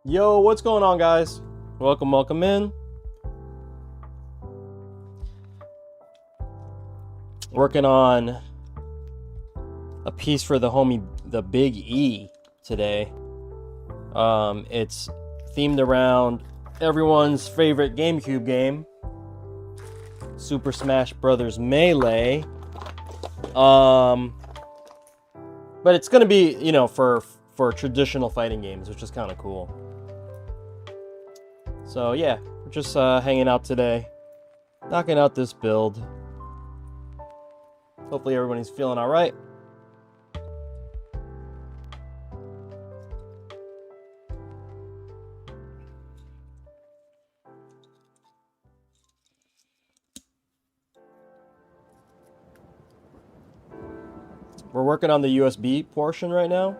Yo, what's going on, guys? Welcome in. Working on a piece for the homie, the Big E, today. It's themed around everyone's favorite GameCube game, Super Smash Bros. Melee. But it's gonna be, you know, for traditional fighting games, which is kind of cool. So yeah, we're just hanging out today, knocking out this build. Hopefully everybody's feeling all right. We're working on the USB portion right now.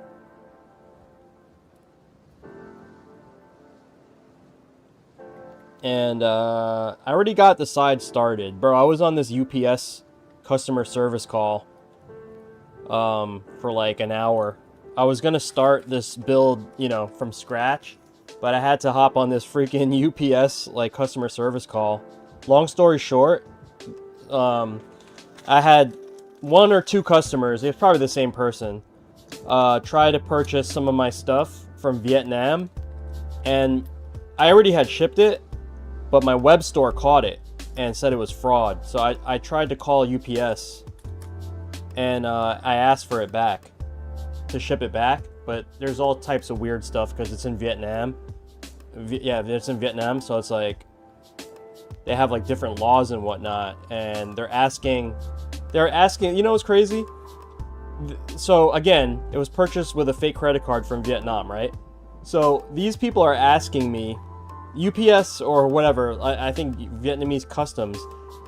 And I already got the side started. Bro, I was on this UPS customer service call for like an hour. I was gonna start this build, you know, from scratch, but I had to hop on this freaking UPS like customer service call. Long story short, I had one or two customers, it's probably the same person, try to purchase some of my stuff from Vietnam, and I already had shipped it, but my web store caught it and said it was fraud. So I tried to call UPS and I asked for it back, to ship it back, but there's all types of weird stuff because it's in Vietnam. Yeah, it's in Vietnam, so it's like they have like different laws and whatnot, and they're asking, you know what's crazy? So again, it was purchased with a fake credit card from Vietnam, right? So these people are asking me, UPS or whatever, I think Vietnamese customs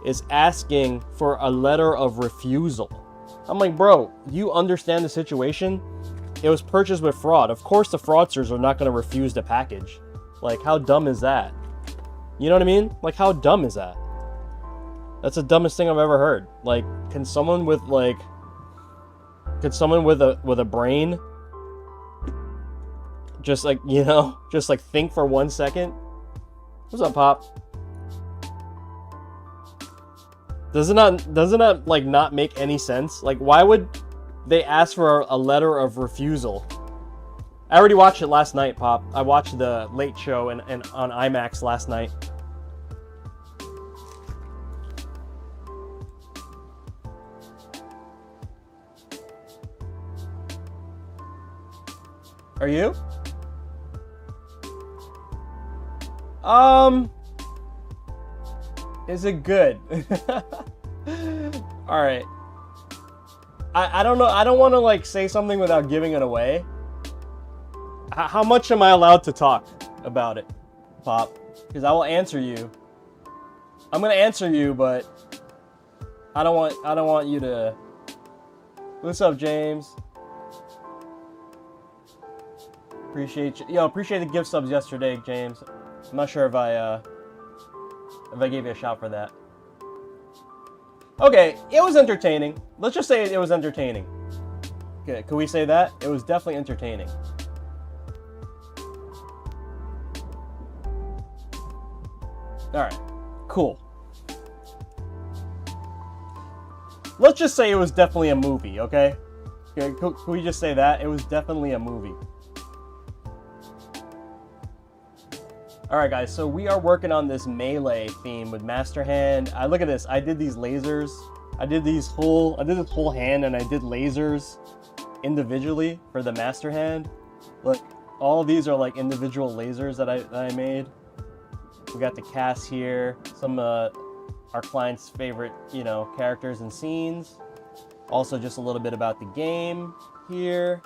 is asking for a letter of refusal. I'm like, bro, you understand the situation? It was purchased with fraud. Of course the fraudsters are not going to refuse the package. Like, how dumb is that? You know what I mean? Like, how dumb is that? That's the dumbest thing I've ever heard. Like, can someone with a brain just like, you know, just like think for 1 second? What's up, Pop? Doesn't that like not make any sense? Like, why would they ask for a letter of refusal? I already watched it last night, Pop. I watched the Late Show and on IMAX last night. Are you? Is it good? All right. I don't know. I don't want to like say something without giving it away. How much am I allowed to talk about it, Pop? Because I will answer you. I'm gonna answer you, but I don't want you to. What's up, James? Appreciate you. Yo, appreciate the gift subs yesterday, James. I'm not sure if I gave you a shout for that. Okay, it was entertaining. Let's just say it was entertaining. Okay, can we say that? It was definitely entertaining. Alright, cool. Let's just say it was definitely a movie, okay? Okay, can we just say that? It was definitely a movie. Alright guys, so we are working on this melee theme with Master Hand. Look at this, I did these lasers. I did this whole hand and I did lasers individually for the Master Hand. Look, all of these are like individual lasers that I made. We got the cast here, some our client's favorite, you know, characters and scenes. Also just a little bit about the game here.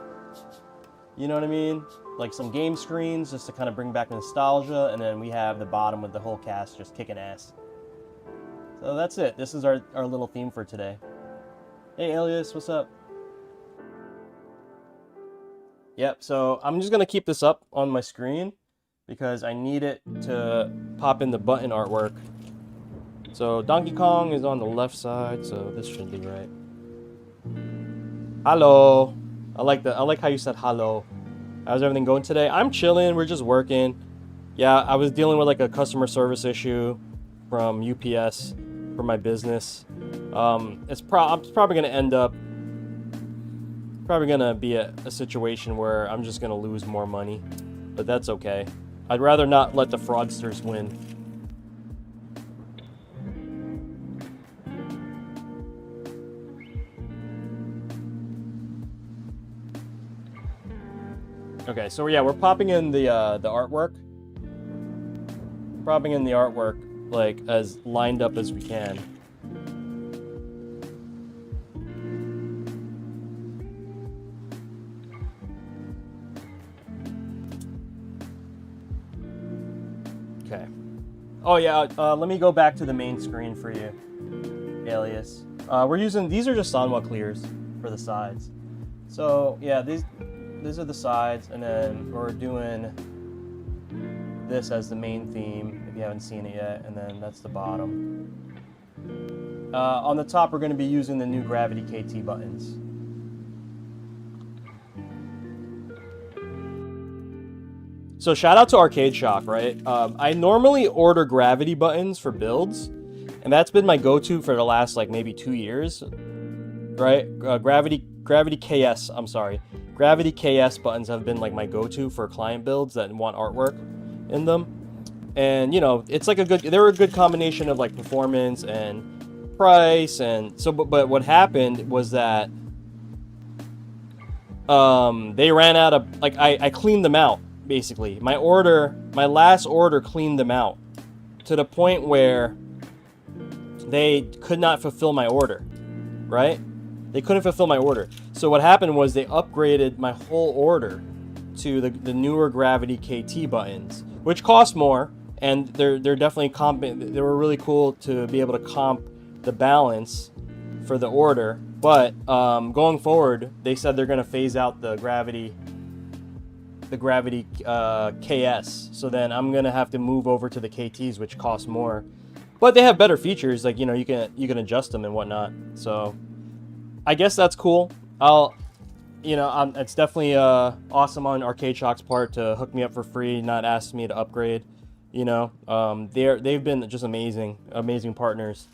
You know what I mean? Like some game screens just to kind of bring back nostalgia, and then we have the bottom with the whole cast just kicking ass. So that's it. This is our little theme for today. Hey Alias, what's up? Yep, so I'm just gonna keep this up on my screen because I need it to pop in the button artwork. So Donkey Kong is on the left side, so this should be right. Hello. I like how you said hello. How's everything going today? I'm chilling. We're just working. Yeah, I was dealing with like a customer service issue from UPS for my business. It's probably going to end up probably going to be a situation where I'm just going to lose more money, but that's okay. I'd rather not let the fraudsters win. Okay, so yeah, we're popping in the artwork. Popping in the artwork like as lined up as we can. Okay. Oh yeah, let me go back to the main screen for you, Alias. We're using, these are just Sanwa clears for the sides. So yeah, these are the sides, and then we're doing this as the main theme, if you haven't seen it yet, and then that's the bottom. On the top, we're going to be using the new Gravity KT buttons. So shout out to Arcade Shock, right? I normally order Gravity buttons for builds, and that's been my go-to for the last like maybe 2 years, right? Gravity KS, I'm sorry. Gravity KS buttons have been like my go-to for client builds that want artwork in them. And you know, it's like they're a good combination of like performance and price. And so, but what happened was that they ran out of, like, I cleaned them out basically. My last order cleaned them out to the point where they could not fulfill my order, right? They couldn't fulfill my order. So what happened was they upgraded my whole order to the newer Gravity KT buttons, which cost more, and they're definitely they were really cool to be able to comp the balance for the order. But going forward, they said they're going to phase out the Gravity KS. So then I'm going to have to move over to the KTs, which cost more, but they have better features. Like, you know, you can adjust them and whatnot. So I guess that's cool. It's definitely awesome on Arcade Shock's part to hook me up for free, not ask me to upgrade. You know, they've been just amazing partners.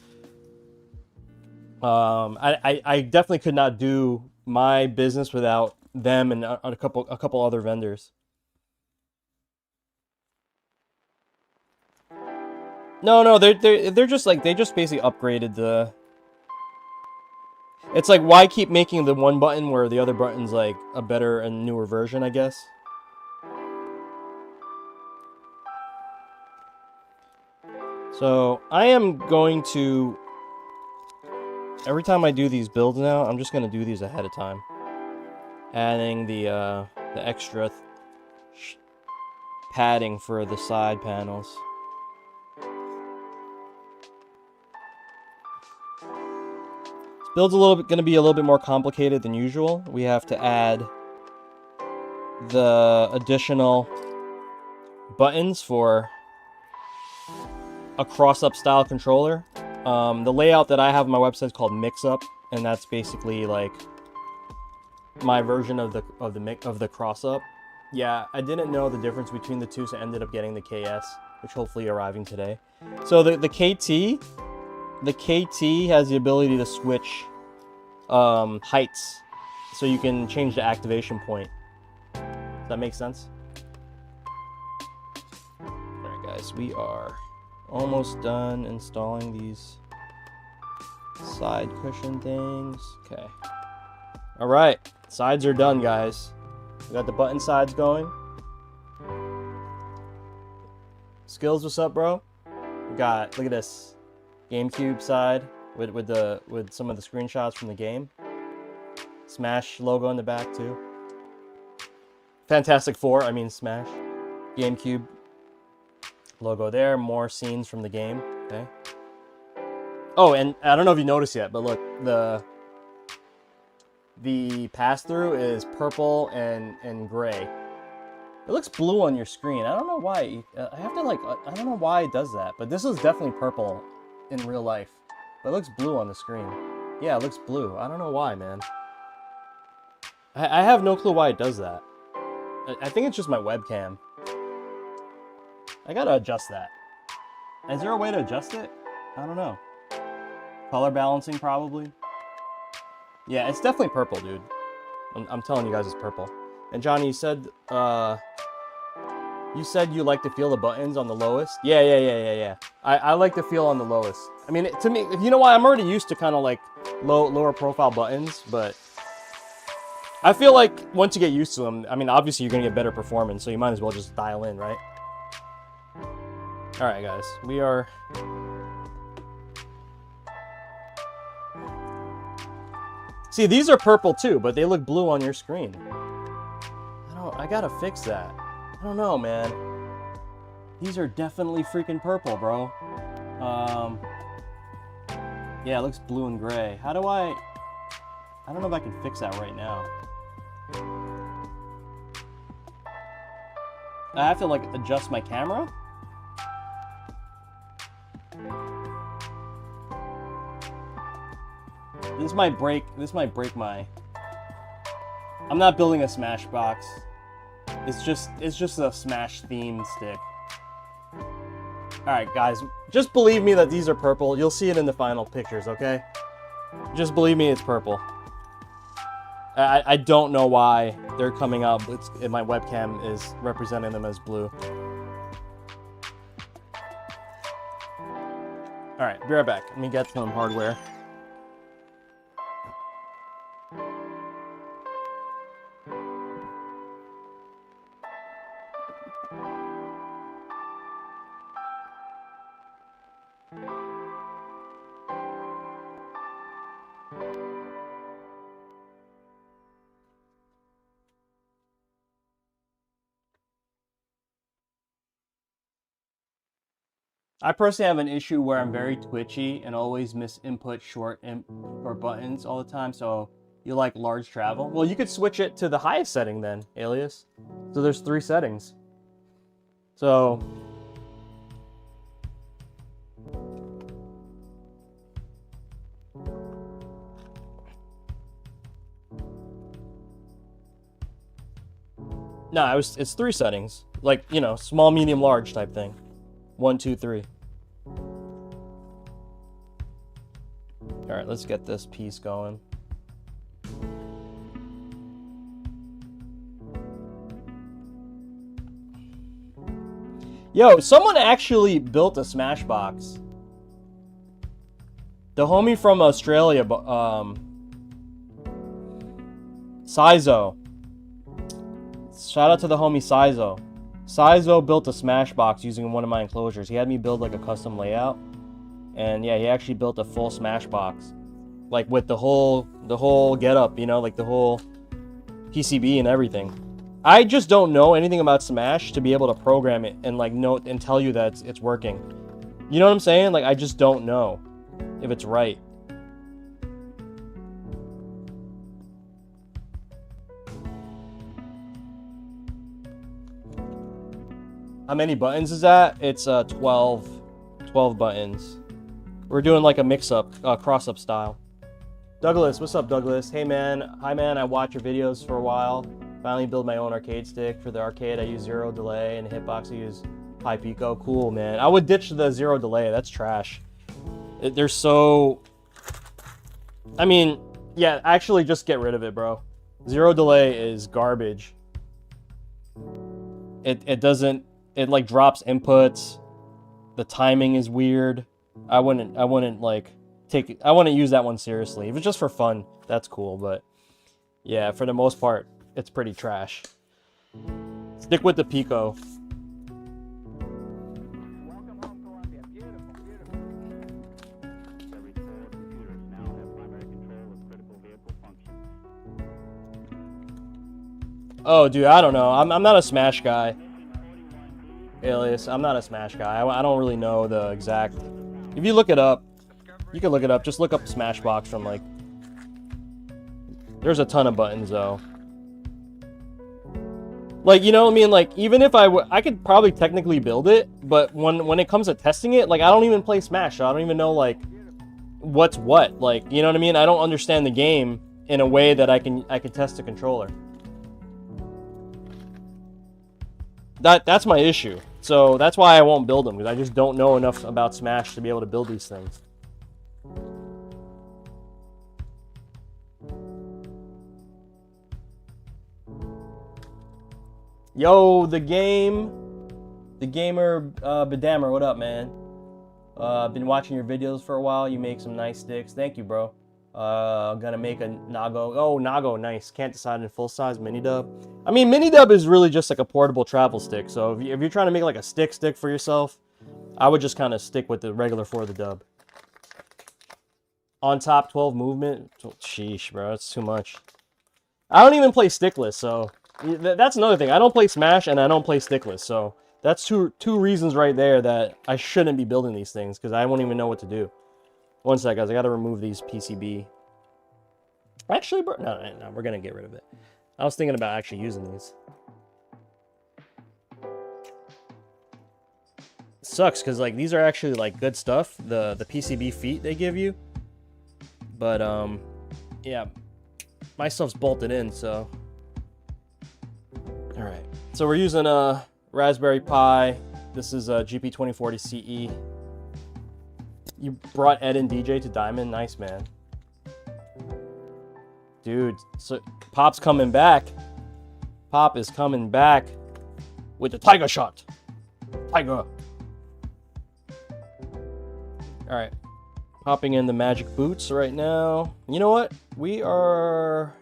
I definitely could not do my business without them and a couple other vendors. No, they're just like, they just basically upgraded the. It's like, why keep making the one button where the other button's like a better and newer version, I guess. So I am going to, every time I do these builds now, I'm just going to do these ahead of time. Adding the extra padding for the side panels. Build's going to be a little bit more complicated than usual. We have to add the additional buttons for a cross-up style controller. The layout that I have on my website is called Mix-Up, and that's basically like my version of the cross-up. Yeah, I didn't know the difference between the two, so I ended up getting the KS, which hopefully arriving today. So the KT has the ability to switch heights, so you can change the activation point. Does that make sense? Alright guys, we are almost done installing these side cushion things. Okay. Alright, sides are done, guys. We got the button sides going. Skills, what's up, bro? We got, look at this, GameCube side with some of the screenshots from the game. Smash logo on the back too. Fantastic Four, I mean Smash. GameCube logo there. More scenes from the game. Okay. Oh, and I don't know if you noticed yet, but look, the pass-through is purple and gray. It looks blue on your screen. I don't know why. I have to, like, I don't know why it does that, but this is definitely purple in real life. But it looks blue on the screen. Yeah, it looks blue. I don't know why, man. I have no clue why it does that. I think it's just my webcam. I gotta adjust that. Is there a way to adjust it? I don't know. Color balancing, probably. Yeah, it's definitely purple, dude. I'm telling you guys it's purple. And Johnny, you said you like to feel the buttons on the lowest? Yeah. I like to feel on the lowest. I mean, to me, you know why? I'm already used to kind of like lower profile buttons, but I feel like once you get used to them, I mean, obviously you're gonna get better performance, so you might as well just dial in, right? All right, guys, we are. See, these are purple too, but they look blue on your screen. I gotta fix that. I don't know, man. These are definitely freaking purple, bro. Yeah, it looks blue and gray. How do I don't know if I can fix that right now. I have to like adjust my camera? This might break my... I'm not building a Smash box. It's just a Smash theme stick. Alright, guys. Just believe me that these are purple. You'll see it in the final pictures, okay? Just believe me it's purple. I don't know why they're coming up. My webcam is representing them as blue. Alright, be right back. Let me get some hardware. I personally have an issue where I'm very twitchy and always miss input short for buttons all the time, so you like large travel? Well, you could switch it to the highest setting then, Alias. So there's 3 settings. So... No, it's 3 settings. Like, you know, small, medium, large type thing. 1, 2, 3. Alright, let's get this piece going. Yo, someone actually built a Smash box. The homie from Australia, Sizo. Shout out to the homie Sizo. Sizo built a Smash box using one of my enclosures. He had me build like a custom layout. And yeah, he actually built a full Smash box. Like with the whole getup, you know, like the whole PCB and everything. I just don't know anything about Smash to be able to program it and like note and tell you that it's working. You know what I'm saying? Like I just don't know if it's right. How many buttons is that? It's 12 buttons. We're doing like a mix-up, cross-up style. Douglas, what's up, Douglas? Hey, man. Hi, man. I watch your videos for a while. Finally build my own arcade stick. For the arcade, I use 0 delay, and hitbox, I use high pico. Cool, man. I would ditch the 0 delay. That's trash. They're so... I mean, yeah, actually just get rid of it, bro. 0 delay is garbage. It doesn't... It, like, drops inputs. The timing is weird. I wouldn't like I wouldn't use that one seriously. If it's just for fun, that's cool, but yeah, for the most part, it's pretty trash. Stick with the Pico. Welcome home, Columbia. Beautiful, beautiful. Every 4 computers now have primary control of critical vehicle functions. Oh, dude, I don't know. I'm not a Smash guy. Alias, I'm not a Smash guy. I don't really know the exact... If you look it up, you can look it up. Just look up Smashbox from, like... There's a ton of buttons, though. Like, you know what I mean? Like, even if I could probably technically build it, but when it comes to testing it, like, I don't even play Smash, so I don't even know, like, what's what. Like, you know what I mean? I don't understand the game in a way that I can test a controller. That's my issue. So that's why I won't build them, because I just don't know enough about Smash to be able to build these things. Yo, the gamer, Bedammer, what up, man? Been watching your videos for a while. You make some nice sticks. Thank you, bro. I'm gonna make a Nago. Oh, Nago, nice. Can't decide in full size mini dub. I mean, mini dub is really just like a portable travel stick. So if you're trying to make like a stick for yourself, I would just kind of stick with the regular for the dub. On top 12 movement. Oh, sheesh, bro, that's too much. I don't even play stickless, so that's another thing. I don't play Smash and I don't play stickless, so that's two reasons right there that I shouldn't be building these things, because I won't even know what to do. One sec, guys. I gotta remove these PCB. Actually, bro, no, we're gonna get rid of it. I was thinking about actually using these. It sucks, because like these are actually like good stuff. The PCB feet they give you. But yeah, my stuff's bolted in, so. All right. So we're using a Raspberry Pi. This is a GP2040 CE. You brought Ed and DJ to Diamond? Nice, man. Dude, so Pop's coming back. Pop is coming back with the Tiger Shot. Tiger. Alright. Popping in the magic boots right now. You know what? We are...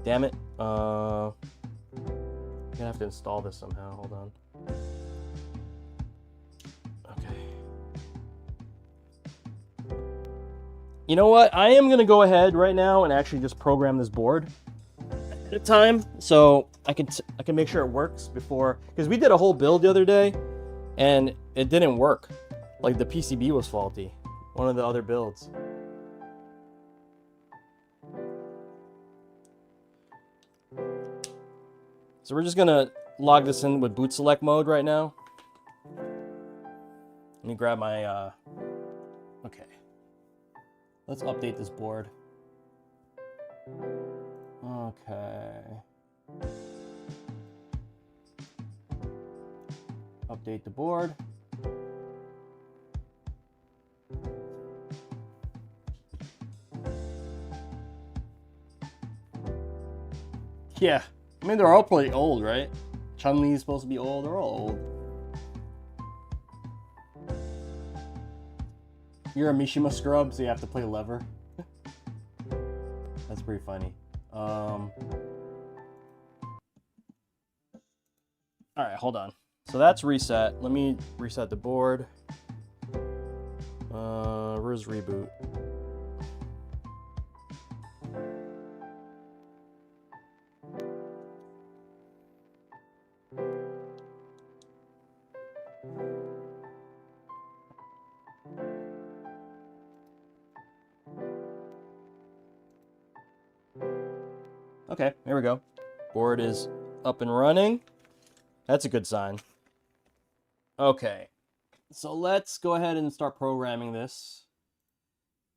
Damn it. I'm gonna have to install this somehow. Hold on. You know what? I am gonna go ahead right now and actually just program this board at a time, so I can make sure it works before, because we did a whole build the other day and it didn't work. Like the PCB was faulty. One of the other builds. So we're just gonna log this in with boot select mode right now. Let me grab my okay. Let's update this board. Okay. Update the board. Yeah. I mean, they're all pretty old, right? Chun-Li's supposed to be old. They're all old. You're a Mishima scrub, so you have to play lever. That's pretty funny. Alright, hold on. So that's reset. Let me reset the board. Where's reboot? Okay, here we go. Board is up and running. That's a good sign. Okay, so let's go ahead and start programming this.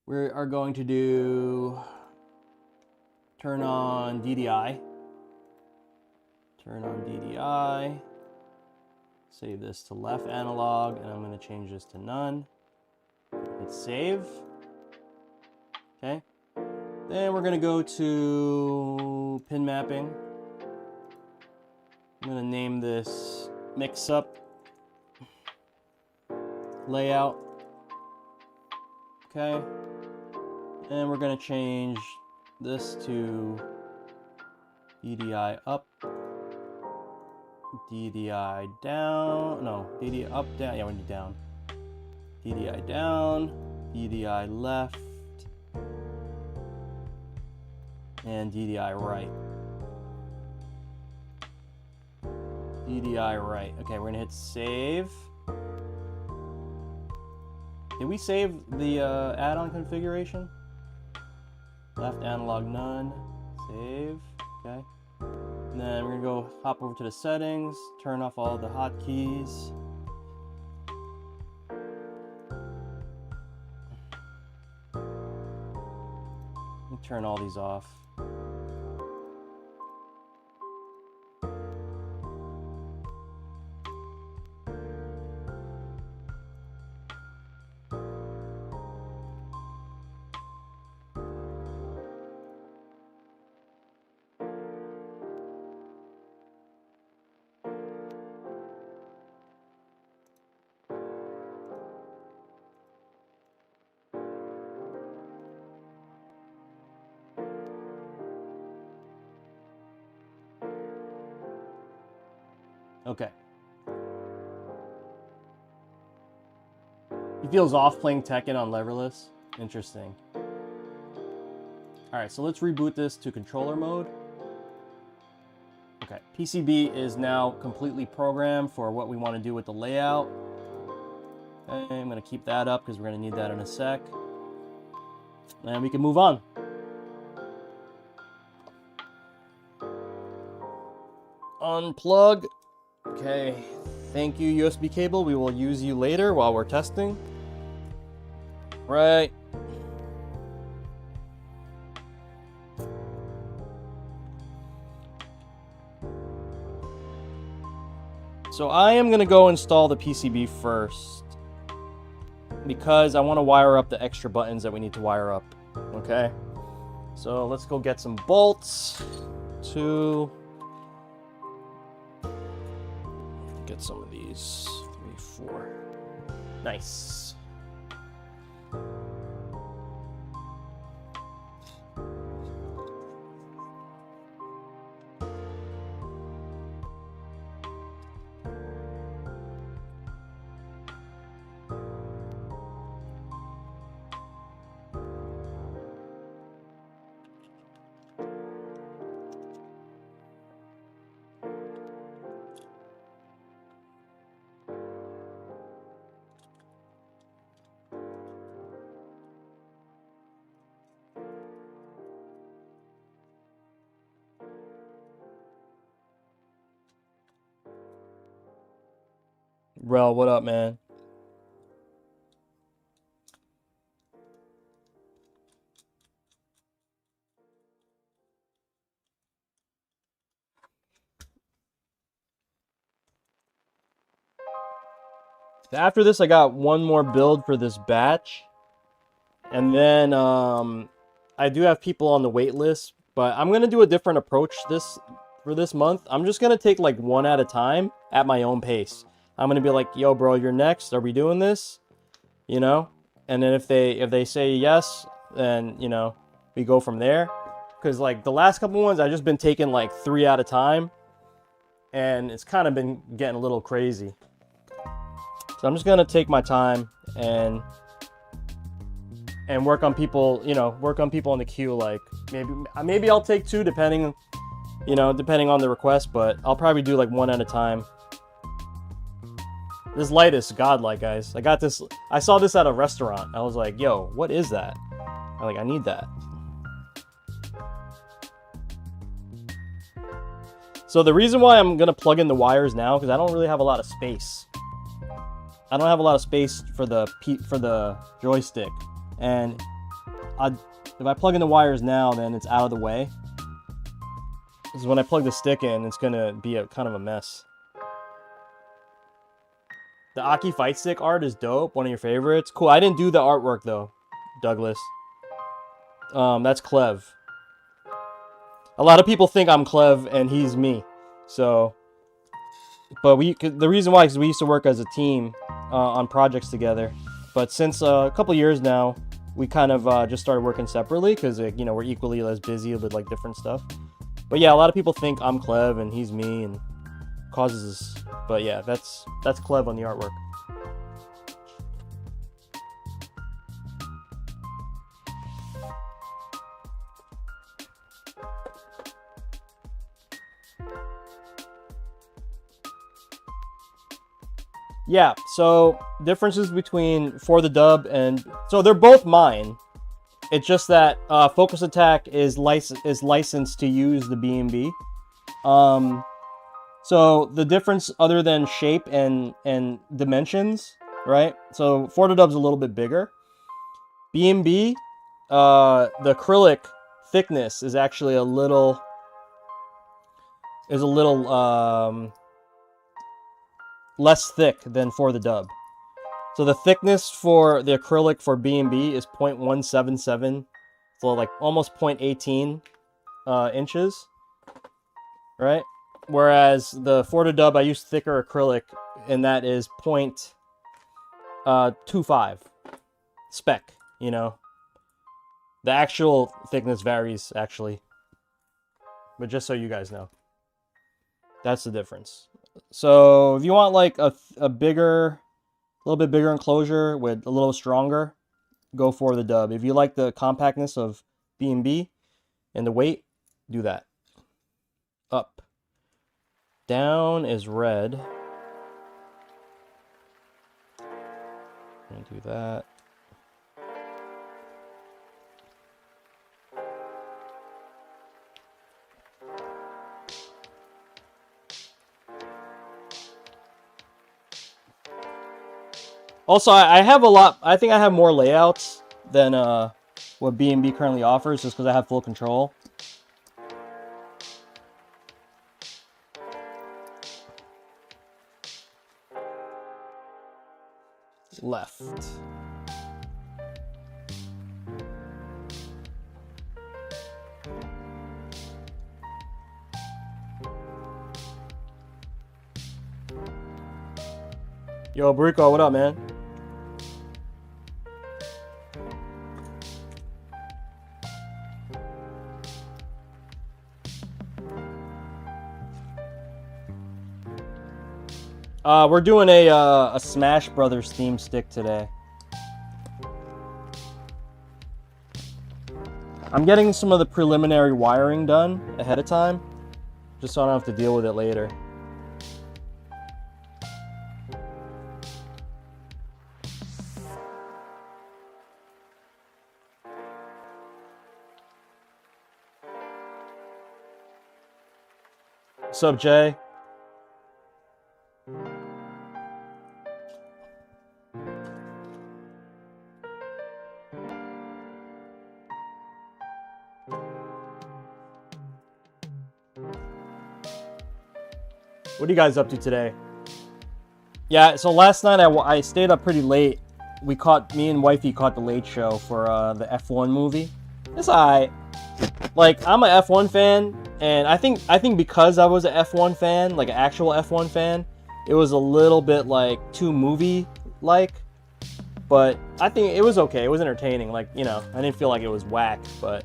We are going to do turn on DDI. Turn on DDI. Save this to left analog, and I'm going to change this to none. Hit save. Okay. Then we're going to go to pin mapping. I'm going to name this mix up layout. Okay. And we're going to change this to DDI up, DDI down. No, DDI up, down. Yeah, we need down. DDI down, DDI left, and DDI right. DDI right. Okay, we're gonna hit save. Did we save the add-on configuration? Left analog none. Save. Okay. And then we're gonna go hop over to the settings, turn off all the hotkeys. Turn all these off. Okay. He feels off playing Tekken on leverless. Interesting. Alright, so let's reboot this to controller mode. Okay, PCB is now completely programmed for what we want to do with the layout. Okay, I'm going to keep that up because we're going to need that in a sec. And we can move on. Unplug. Okay, thank you, USB cable. We will use you later while we're testing. Right. So I am going to go install the PCB first because I want to wire up the extra buttons that we need to wire up. Okay. So let's go get some bolts to get some of these. 3, 4. Nice. Bro, what up, man? After this, I got one more build for this batch. And then I do have people on the wait list, but I'm going to do a different approach for this month. I'm just going to take like one at a time at my own pace. I'm going to be like, yo, bro, you're next. Are we doing this? You know? And then if they say yes, then, you know, we go from there. Because like the last couple ones, I've just been taking like 3 at a time. And it's kind of been getting a little crazy. So I'm just going to take my time and work on people, you know, work on people in the queue. Like maybe I'll take 2 depending on the request, but I'll probably do like 1 at a time. This light is godlike, guys. I got this. I saw this at a restaurant. I was like, yo, what is that? I need that. So the reason why I'm going to plug in the wires now, because I don't really have a lot of space. I don't have a lot of space for the joystick. And if I plug in the wires now, then it's out of the way. Because when I plug the stick in, it's going to be a kind of a mess. The Aki Fightstick art is dope. One of your favorites. Cool. I didn't do the artwork, though, Douglas. That's Clev. A lot of people think I'm Clev and he's me. So, but the reason why is we used to work as a team on projects together. But since a couple years now, we kind of just started working separately because, you know, we're equally as busy with like different stuff. But yeah, a lot of people think I'm Clev and he's me and causes. But yeah, that's Clev on the artwork. Yeah, so differences between For the Dub and... So they're both mine. It's just that Focus Attack is licensed to use the BnB. So the difference other than shape and dimensions, right? So For the Dub's a little bit bigger. BnB, the acrylic thickness is actually a little less thick than For the Dub. So the thickness for the acrylic for BnB is 0.177, so like almost 0.18 inches, right? Whereas the For the Dub, I use thicker acrylic, and that is 0.25 spec, you know. The actual thickness varies, actually. But just so you guys know. That's the difference. So if you want like a bigger, a little bit bigger enclosure with a little stronger, go for the dub. If you like the compactness of BnB and the weight, do that. Up. Down is red. And do that. Also, I have a lot. I think I have more layouts than what BnB currently offers, just because I have full control. Left. Yo, Brico, what up, man? We're doing a Smash Brothers theme stick today. I'm getting some of the preliminary wiring done ahead of time, just so I don't have to deal with it later. What's up, Jay? What are you guys up to today? Yeah, so last night I stayed up pretty late. Me and wifey caught the late show for the F1 movie. It's alright. Like, I'm a F1 fan, and I think because I was a F1 fan, like an actual F1 fan, it was a little bit like too movie-like. But I think it was okay. It was entertaining. Like, you know, I didn't feel like it was whack, but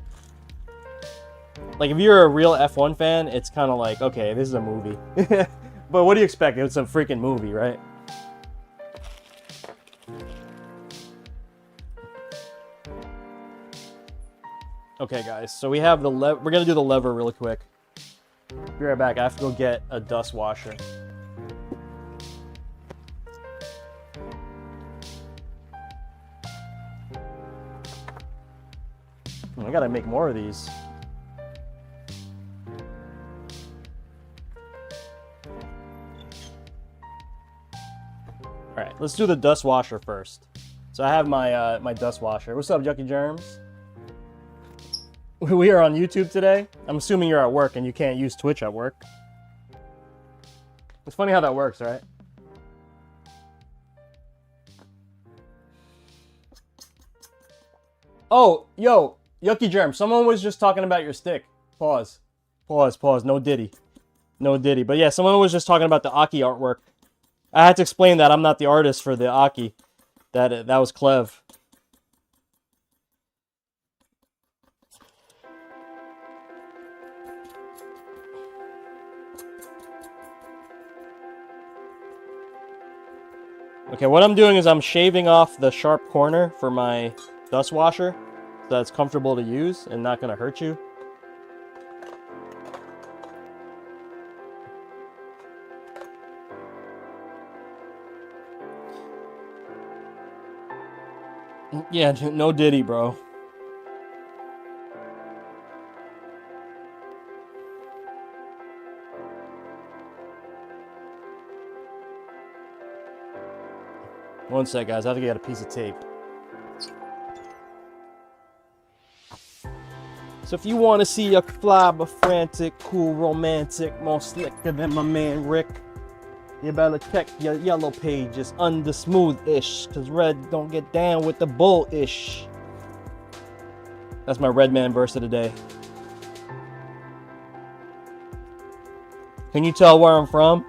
like if you're a real F1 fan, it's kind of like, okay, this is a movie. But what do you expect? It was some freaking movie, right? Okay, guys. So we have the lever. We're gonna do the lever really quick. Be right back. I have to go get a dust washer. I gotta make more of these. All right, let's do the dust washer first. So I have my my dust washer. What's up, Yucky Germs? We are on YouTube today. I'm assuming you're at work and you can't use Twitch at work. It's funny how that works, right? Oh, yo, Yucky Germ, someone was just talking about your stick. Pause. Pause, pause. No diddy. No diddy. But yeah, someone was just talking about the Aki artwork. I had to explain that I'm not the artist for the Aki. That was Clev. Okay, what I'm doing is I'm shaving off the sharp corner for my dust washer so that's comfortable to use and not going to hurt you. Yeah, no diddy, bro. One sec, guys. I have to get a piece of tape. So if you want to see a fly but frantic, cool, romantic, more slicker than my man Rick, you better check your yellow pages under smooth-ish, because red don't get down with the bull-ish. That's my red man verse of the day. Can you tell where I'm from?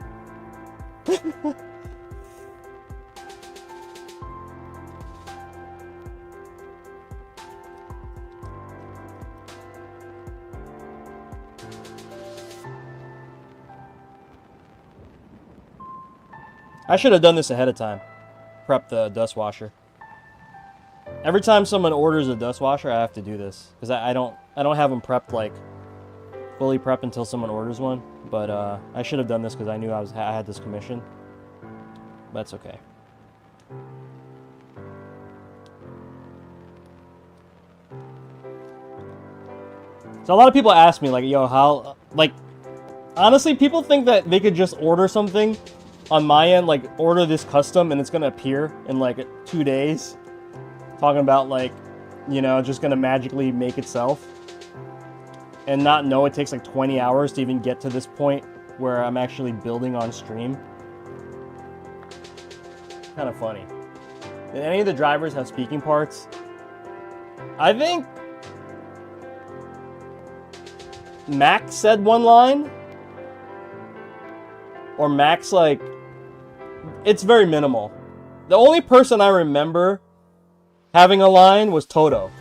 I should have done this ahead of time. Prep the dust washer. Every time someone orders a dust washer, I have to do this because I don't have them prepped, like fully prepped until someone orders one. But I should have done this because I knew I had this commission. That's okay. So a lot of people ask me, like, yo, how, like, honestly, people think that they could just order something on my end, like, order this custom and it's gonna appear in, like, 2 days. Talking about, like, you know, just gonna magically make itself. And not know it takes, like, 20 hours to even get to this point where I'm actually building on stream. Kind of funny. Did any of the drivers have speaking parts? I think Max said one line, or Max, like, it's very minimal. The only person I remember having a line was Toto,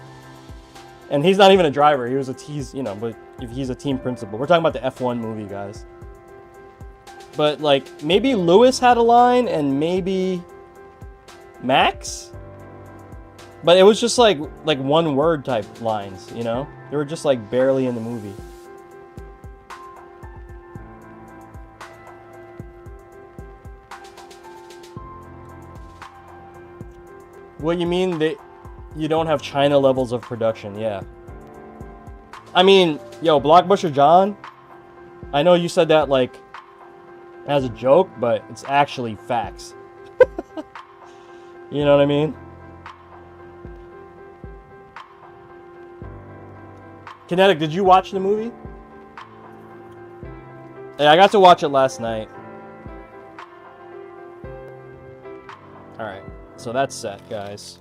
and he's not even a driver. He's you know, but if he's a team principal, we're talking about the F1 movie, guys. But like maybe Lewis had a line, and maybe Max, but it was just like one word type lines, you know. They were just like barely in the movie. What you mean that you don't have China levels of production? Yeah. I mean, yo, Blockbuster John, I know you said that like as a joke, but it's actually facts. You know what I mean? Kinetic, did you watch the movie? Yeah, I got to watch it last night. Alright. So that's set, guys.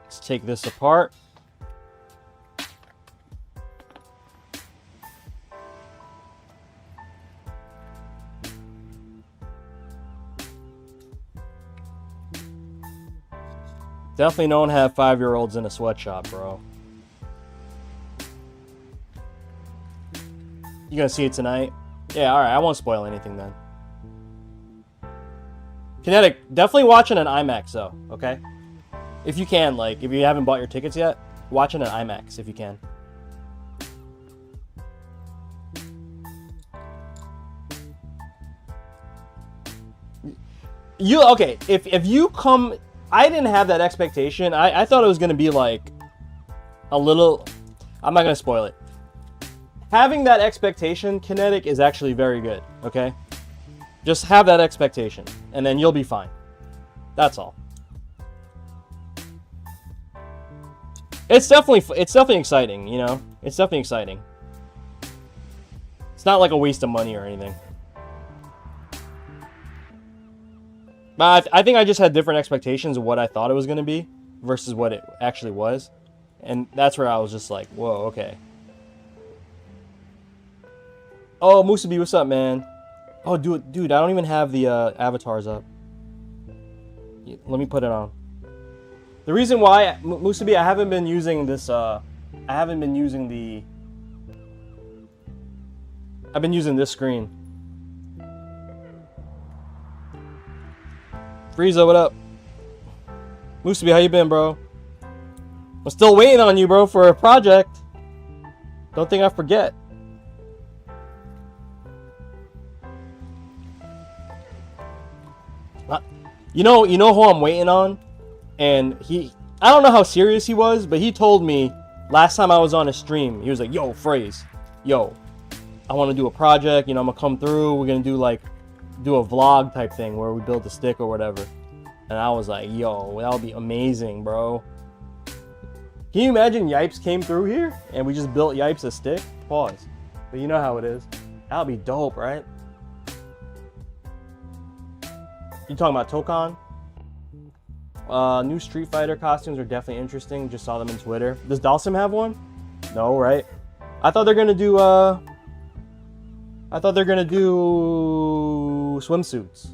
Let's take this apart. Definitely don't have 5-year-olds in a sweatshop, bro. You gonna see it tonight? Yeah, alright, I won't spoil anything then. Kinetic, definitely watching an IMAX though, okay? If you can, like, if you haven't bought your tickets yet, watch it an IMAX if you can. Okay, if you come, I didn't have that expectation. I thought it was going to be like a little, I'm not going to spoil it. Having that expectation, Kinetic, is actually very good, okay? Just have that expectation, and then you'll be fine. That's all. It's definitely exciting, you know? It's definitely exciting. It's not like a waste of money or anything. But I think I just had different expectations of what I thought it was going to be versus what it actually was. And that's where I was just like, whoa, okay. Oh, Musabi, what's up, man? Oh, dude, I don't even have the avatars up. Let me put it on. The reason why, Musabi, I haven't been using this, I've been using this screen. Frieza, what up? Musabi, how you been, bro? I'm still waiting on you, bro, for a project. Don't think I forget. You know who I'm waiting on? And I don't know how serious he was, but he told me last time I was on a stream, he was like, yo, Phrase, yo, I want to do a project, you know, I'm gonna come through, we're gonna do a vlog type thing where we build a stick or whatever. And I was like, yo, that would be amazing, bro. Can you imagine Yipes came through here and we just built Yipes a stick? Pause. But you know how it is. That would be dope, right? You talking about Tokan? New Street Fighter costumes are definitely interesting. Just saw them in Twitter. Does Dalsim have one? No, right? I thought they're gonna do swimsuits.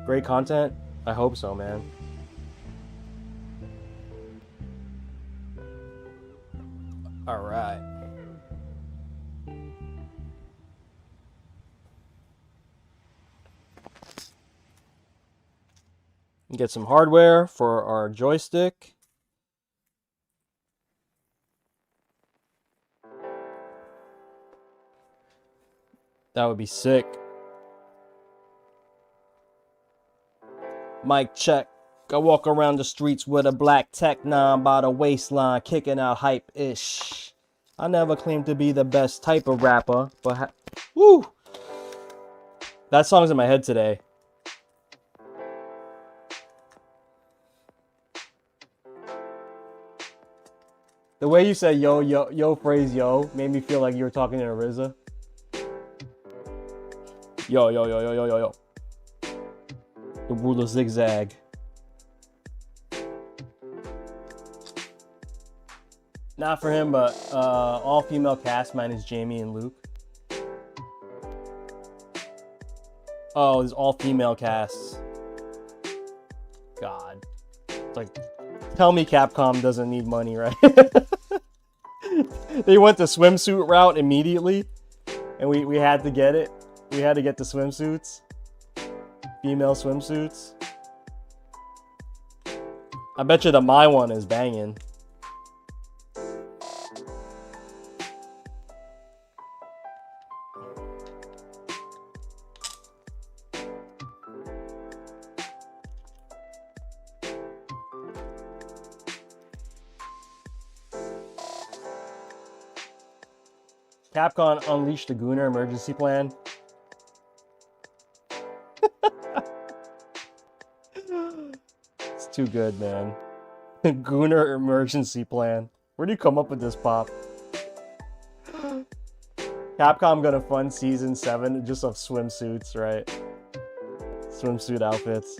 Great content. I hope so, man. All right. Get some hardware for our joystick. That would be sick. Mic check. I walk around the streets with a black tech 9 by the waistline, kicking out hype-ish. I never claimed to be the best type of rapper, but woo! That song's in my head today. The way you said yo phrase yo made me feel like you were talking in a RZA. Yo. The ruler zigzag. Not for him, but all female cast minus Jamie and Luke. Oh, there's all female casts. God. It's like, tell me Capcom doesn't need money, right? They went the swimsuit route immediately, and we had to get it. We had to get the swimsuits. Female swimsuits. I bet you the my one is banging. Capcom unleashed the Gooner emergency plan. It's too good, man. Gooner emergency plan. Where do you come up with this, Pop? Capcom gonna fund season 7 just of swimsuits, right? Swimsuit outfits.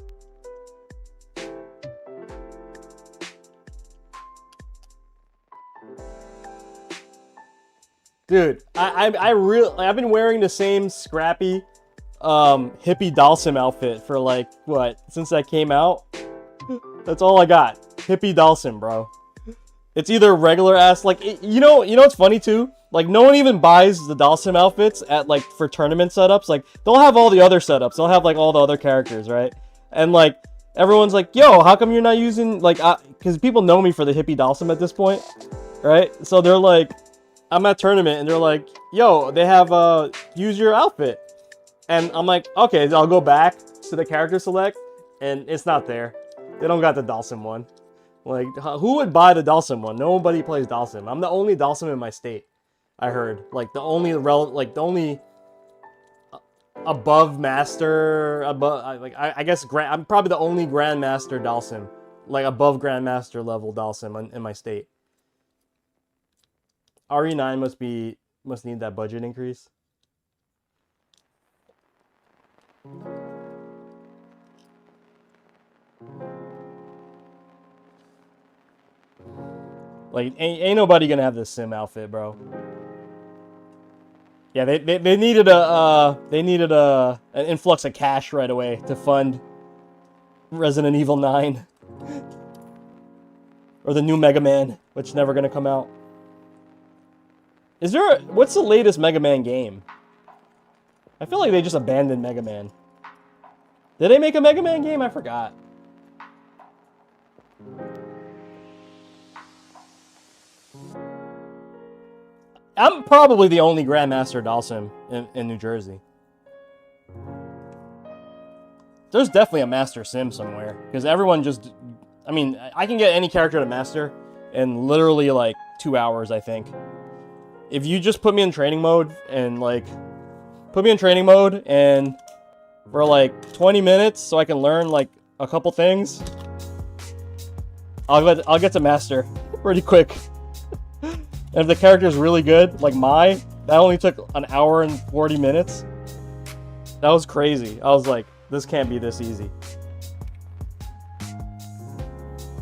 Dude, I've been wearing the same scrappy hippie Dalsim outfit for like what, since that came out. That's all I got. Hippie Dalsim, bro. It's either regular ass, like you know what's funny too? Like no one even buys the Dalsim outfits at like for tournament setups. Like they'll have all the other setups. They'll have like all the other characters, right? And like everyone's like, "Yo, how come you're not using like?" Because people know me for the hippie Dalsim at this point, right? So they're like, I'm at tournament and they're like, "Yo, they have use your outfit," and I'm like, "Okay, I'll go back to the character select, and it's not there. They don't got the Dalsim one." Like, who would buy the Dalsim one? Nobody plays Dalsim. I'm the only Dalsim in my state. I heard like the only above master above I guess I'm probably the only grandmaster Dalsim, like above grandmaster level Dalsim in my state. RE9 must need that budget increase. Like ain't nobody gonna have this sim outfit, bro. Yeah, they needed an influx of cash right away to fund Resident Evil 9 or the new Mega Man, which is never gonna come out. What's the latest Mega Man game? I feel like they just abandoned Mega Man. Did they make a Mega Man game? I forgot. I'm probably the only Grandmaster Dalsim in New Jersey. There's definitely a Master Sim somewhere. Because everyone just... I mean, I can get any character to Master in literally like 2 hours, I think. If you just put me in training mode and like... Put me in training mode and... For like 20 minutes so I can learn like a couple things. I'll get to Master pretty quick. And if the character is really good, like that only took an hour and 40 minutes. That was crazy. I was like, this can't be this easy.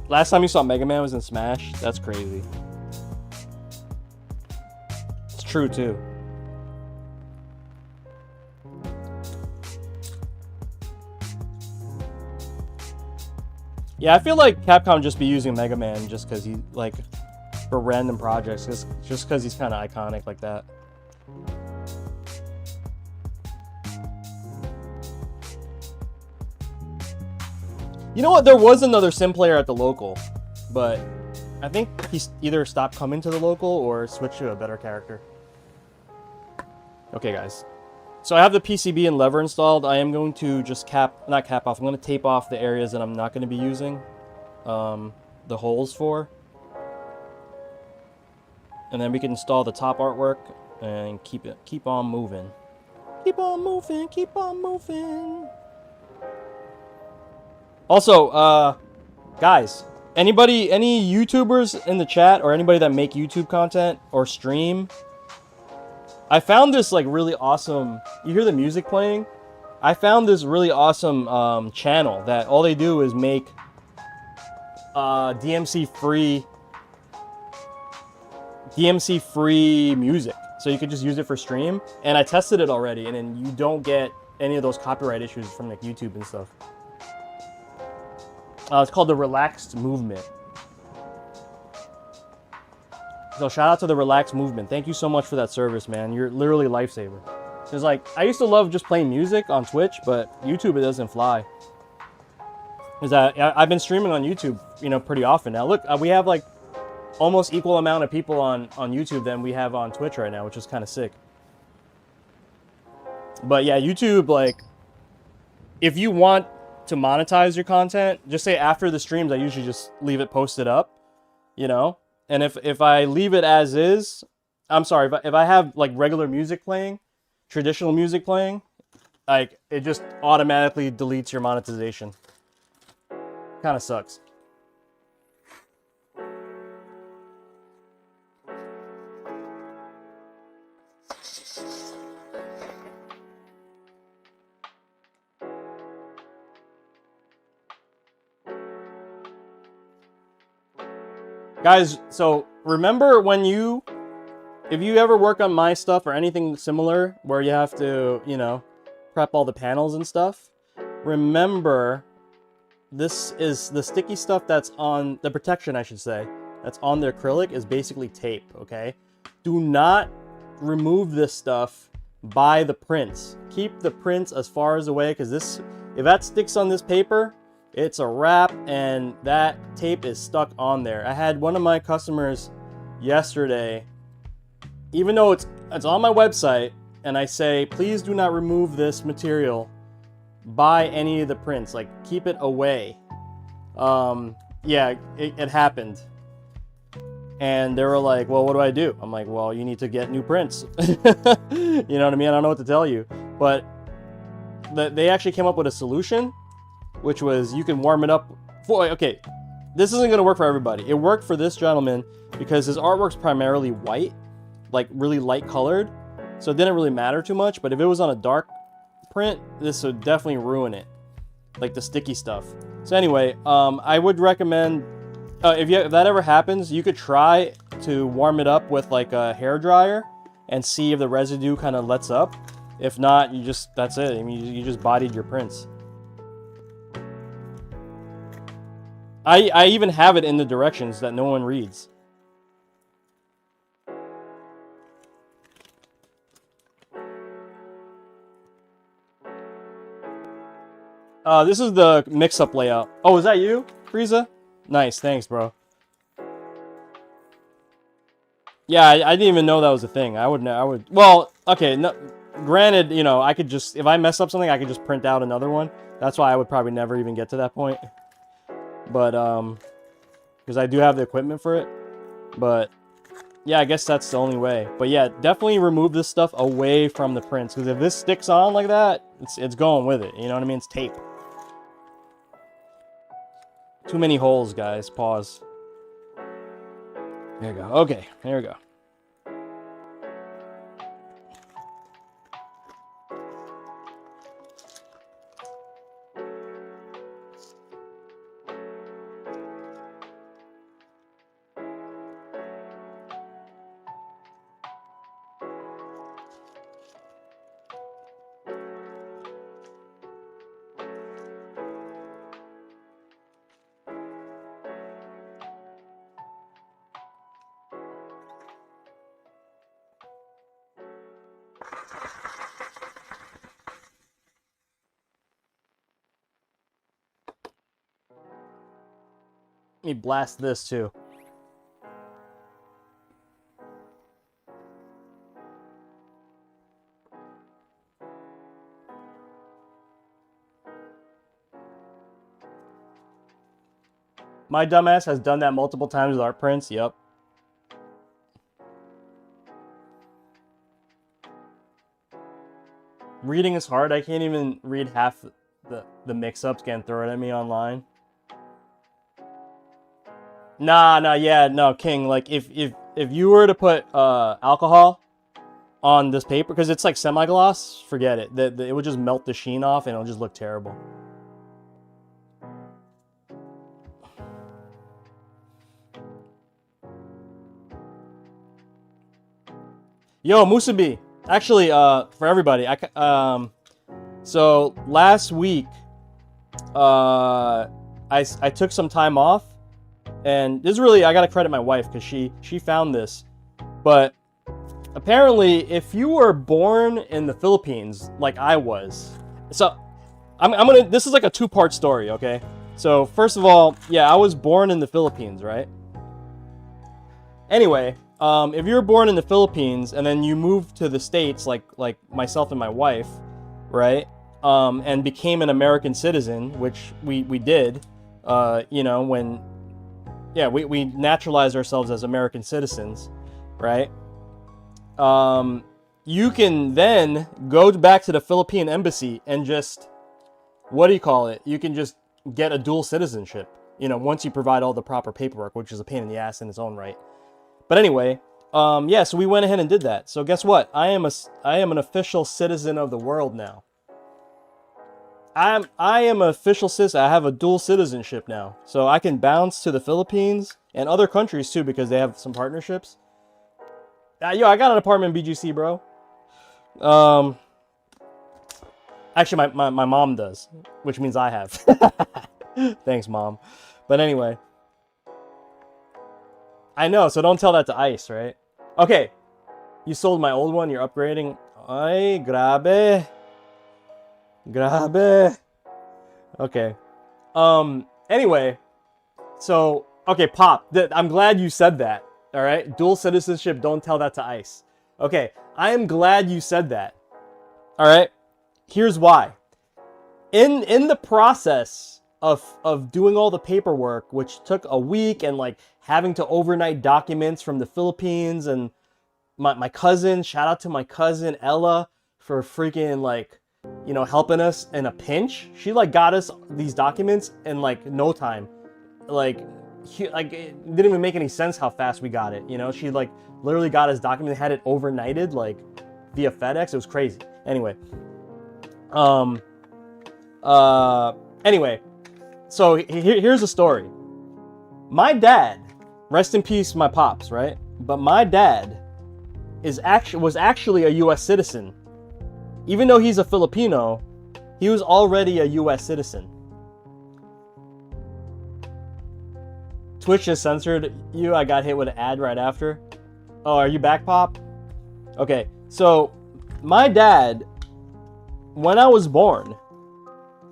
Last time you saw Mega Man was in Smash? That's crazy. It's true too. Yeah, I feel like Capcom just be using Mega Man just because he, like, for random projects, just because he's kind of iconic like that. You know what? There was another sim player at the local, but I think he's either stopped coming to the local or switched to a better character. Okay, guys. So I have the PCB and lever installed. I am going to just not cap off. I'm going to tape off the areas that I'm not going to be using the holes for. And then we can install the top artwork and keep on moving. Keep on moving, keep on moving. Also, guys, any YouTubers in the chat or anybody that make YouTube content or stream, I found this like really awesome, you hear the music playing? I found this really awesome channel that all they do is make DMC free music. So you could just use it for stream. And I tested it already, and then you don't get any of those copyright issues from like YouTube and stuff. It's called the Relaxed Movement. So shout out to the Relaxed Movement. Thank you so much for that service, man. You're literally a lifesaver. Because like, I used to love just playing music on Twitch, but YouTube, it doesn't fly. Because I've been streaming on YouTube, you know, pretty often now. Look, we have like almost equal amount of people on YouTube than we have on Twitch right now, which is kind of sick. But yeah, YouTube, like, if you want to monetize your content, just say after the streams, I usually just leave it posted up, you know? And if I leave it as is, I'm sorry, if I have like regular music playing, traditional music playing, like it just automatically deletes your monetization. Kind of sucks. Guys, so remember when if you ever work on my stuff or anything similar where you have to, you know, prep all the panels and stuff, remember this is the sticky stuff that's on the protection, I should say, that's on the acrylic is basically tape, okay? Do not remove this stuff by the prints. Keep the prints as far as away, because if that sticks on this paper, it's a wrap, and that tape is stuck on there. I had one of my customers yesterday, even though it's on my website, and I say, please do not remove this material by any of the prints. Like, keep it away. Yeah, it happened. And they were like, well, what do I do? I'm like, well, you need to get new prints. You know what I mean? I don't know what to tell you. But they actually came up with a solution, which was you can warm it up. Okay, this isn't going to work for everybody. It worked for this gentleman because his artwork's primarily white, like really light colored. So it didn't really matter too much. But if it was on a dark print, this would definitely ruin it, like the sticky stuff. So anyway, I would recommend, if that ever happens, you could try to warm it up with like a hair dryer and see if the residue kind of lets up. If not, that's it. I mean, you just bodied your prints. I even have it in the directions that no one reads. This is the mix-up layout. Oh, is that you, Frieza? Nice, thanks, bro. Yeah, I didn't even know that was a thing. I would. Well, okay. No, granted, you know, I could just, if I mess up something, I could just print out another one. That's why I would probably never even get to that point. But because I do have the equipment for it. But yeah, I guess that's the only way. But yeah, definitely remove this stuff away from the prints, because if this sticks on like that, it's going with it. You know what I mean? It's tape. Too many holes, guys. Pause. There you go. Okay, there we go. Let me blast this too. My dumbass has done that multiple times with art prints. Yep. Reading is hard. I can't even read half the mix-ups getting thrown at me online. No, King. Like if you were to put alcohol on this paper, because it's like semi-gloss, forget it. It would just melt the sheen off and it'll just look terrible. Yo, Musubi. Actually, for everybody, so last week, I took some time off, and this is really, I gotta credit my wife because she found this, but apparently, if you were born in the Philippines like I was, so I'm gonna, this is like a two-part story, okay? So first of all, yeah, I was born in the Philippines, right? Anyway. If you were born in the Philippines and then you moved to the States, like myself and my wife, right, and became an American citizen, which we did, you know, when, yeah, we naturalized ourselves as American citizens, right, you can then go back to the Philippine embassy and just, what do you call it, you can just get a dual citizenship, you know, once you provide all the proper paperwork, which is a pain in the ass in its own right. But anyway, yeah, so we went ahead and did that. So guess what? I am an official citizen of the world now. I am an official citizen. I have a dual citizenship now. So I can bounce to the Philippines and other countries too because they have some partnerships. Yo, I got an apartment in BGC, bro. Actually, my mom does, which means I have. Thanks, Mom. But anyway. I know, so don't tell that to Ice, right? Okay, you sold my old one, you're upgrading. Ay, grabe. Grabe. Okay. Anyway, so, okay, Pop, I'm glad you said that, all right? Dual citizenship, don't tell that to Ice. Okay, I am glad you said that, all right? Here's why. In the process of doing all the paperwork, which took a week, and like having to overnight documents from the Philippines, and my cousin, shout out to my cousin Ella for freaking like, you know, helping us in a pinch. She like got us these documents in like no time. Like it didn't even make any sense how fast we got it. You know, she like literally got us documents, had it overnighted like via FedEx. It was crazy. Anyway, anyway. So here's the story. My dad, rest in peace, my pops, right? But my dad was actually a U.S. citizen. Even though he's a Filipino, he was already a U.S. citizen. Twitch just censored you. I got hit with an ad right after. Oh, are you back, Pop? Okay, so my dad, when I was born,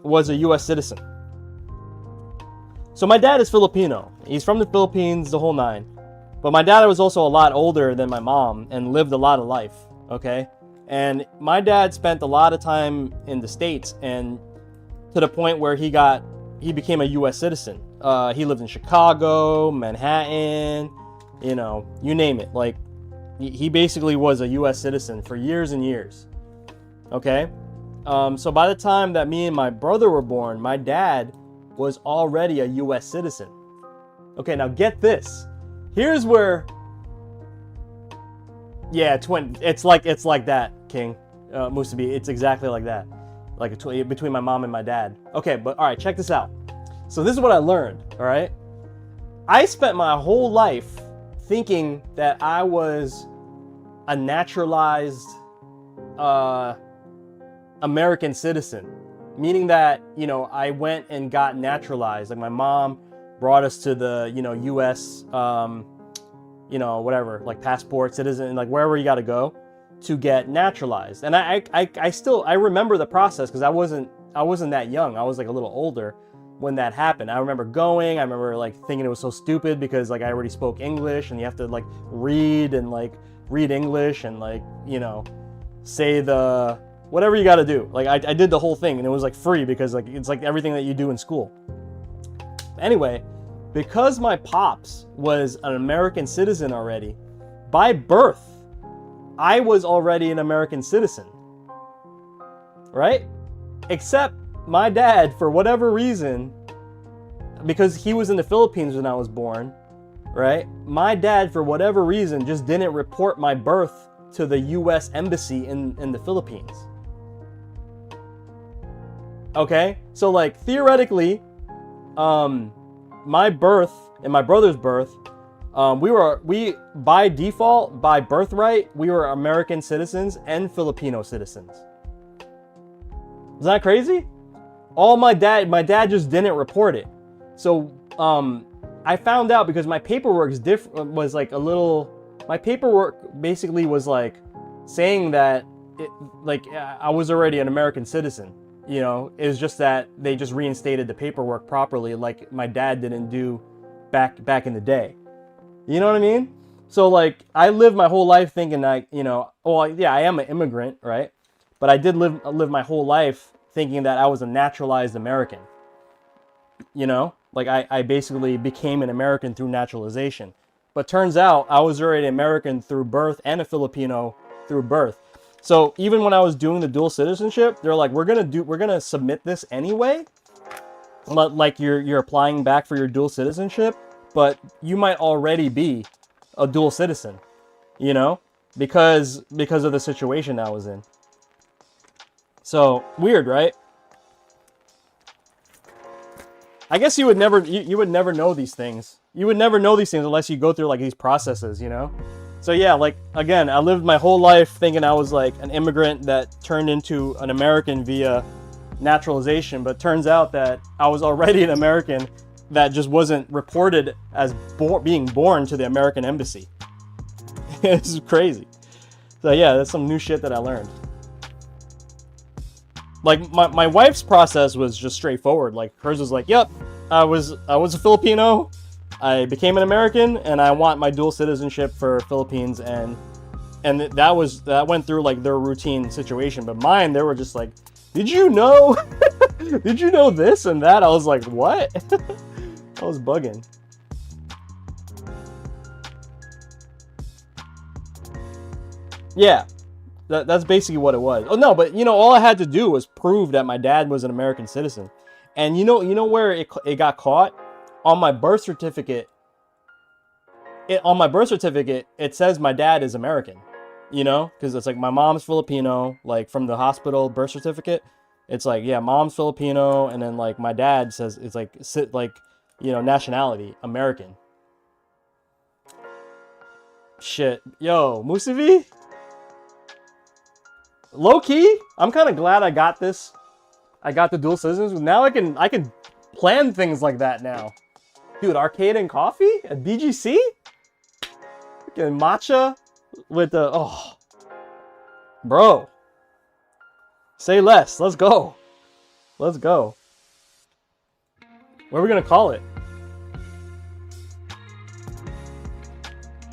was a U.S. citizen. So my dad is Filipino. He's from the Philippines, the whole nine. But my dad was also a lot older than my mom and lived a lot of life, okay? And my dad spent a lot of time in the States, and to the point where he became a U.S. citizen. He lived in Chicago, Manhattan, you know, you name it. Like, he basically was a U.S. citizen for years and years, okay? So by the time that me and my brother were born, my dad was already a U.S. citizen. Okay, now get this. Here's where, yeah, it's like that, King, Musabi. It's exactly like that, like between my mom and my dad. Okay, but all right, check this out. So this is what I learned. All right, I spent my whole life thinking that I was a naturalized American citizen. Meaning that, you know, I went and got naturalized. Like my mom brought us to the, you know, U.S., you know, whatever, like passport, citizen, like wherever you got to go to get naturalized. And I remember the process because I wasn't that young. I was like a little older when that happened. I remember going, I remember like thinking it was so stupid because like I already spoke English and you have to like read English and like, you know, say the whatever you got to do. Like I did the whole thing and it was like free because like it's like everything that you do in school. Anyway, because my pops was an American citizen already, by birth, I was already an American citizen, right? Except my dad, for whatever reason, because he was in the Philippines when I was born, right? My dad, for whatever reason, just didn't report my birth to the US Embassy in the Philippines. Okay? So like theoretically, my birth and my brother's birth, we by default, by birthright, we were American citizens and Filipino citizens. Is that crazy? My dad just didn't report it. So I found out because my paperwork was like a little. My paperwork basically was like saying that I was already an American citizen. You know, it was just that they just reinstated the paperwork properly, like my dad didn't do back in the day. You know what I mean? So like I lived my whole life thinking that, you know, well, yeah, I am an immigrant, right? But I did live my whole life thinking that I was a naturalized American. You know, like I basically became an American through naturalization. But turns out I was already American through birth and a Filipino through birth. So even when I was doing the dual citizenship, they're like, we're gonna submit this anyway. Like you're applying back for your dual citizenship, but you might already be a dual citizen, you know, because of the situation I was in. So weird, right? I guess you would never know these things. You would never know these things unless you go through like these processes, you know? So yeah, like again, I lived my whole life thinking I was like an immigrant that turned into an American via naturalization, but turns out that I was already an American that just wasn't reported as being born to the American embassy. It's crazy. So yeah, that's some new shit that I learned. Like my wife's process was just straightforward. Like hers was like, yep, I was a Filipino, I became an American, and I want my dual citizenship for Philippines, and that went through like their routine situation. But mine, they were just like, did you know? Did you know this and that? I was like, what? I was bugging. Yeah, that's basically what it was. Oh no, but you know, all I had to do was prove that my dad was an American citizen, and you know where it got caught? On my birth certificate. It says my dad is American. You know, because it's like my mom's Filipino, like from the hospital birth certificate. It's like, yeah, mom's Filipino, and then like my dad says it's like you know, nationality American. Shit, yo, Musavi. Low key, I'm kind of glad I got this. I got the dual citizens. Now I can plan things like that now. Dude, arcade and coffee at BGC? Freaking matcha with the, oh. Bro. Say less. Let's go. Let's go. What are we going to call it?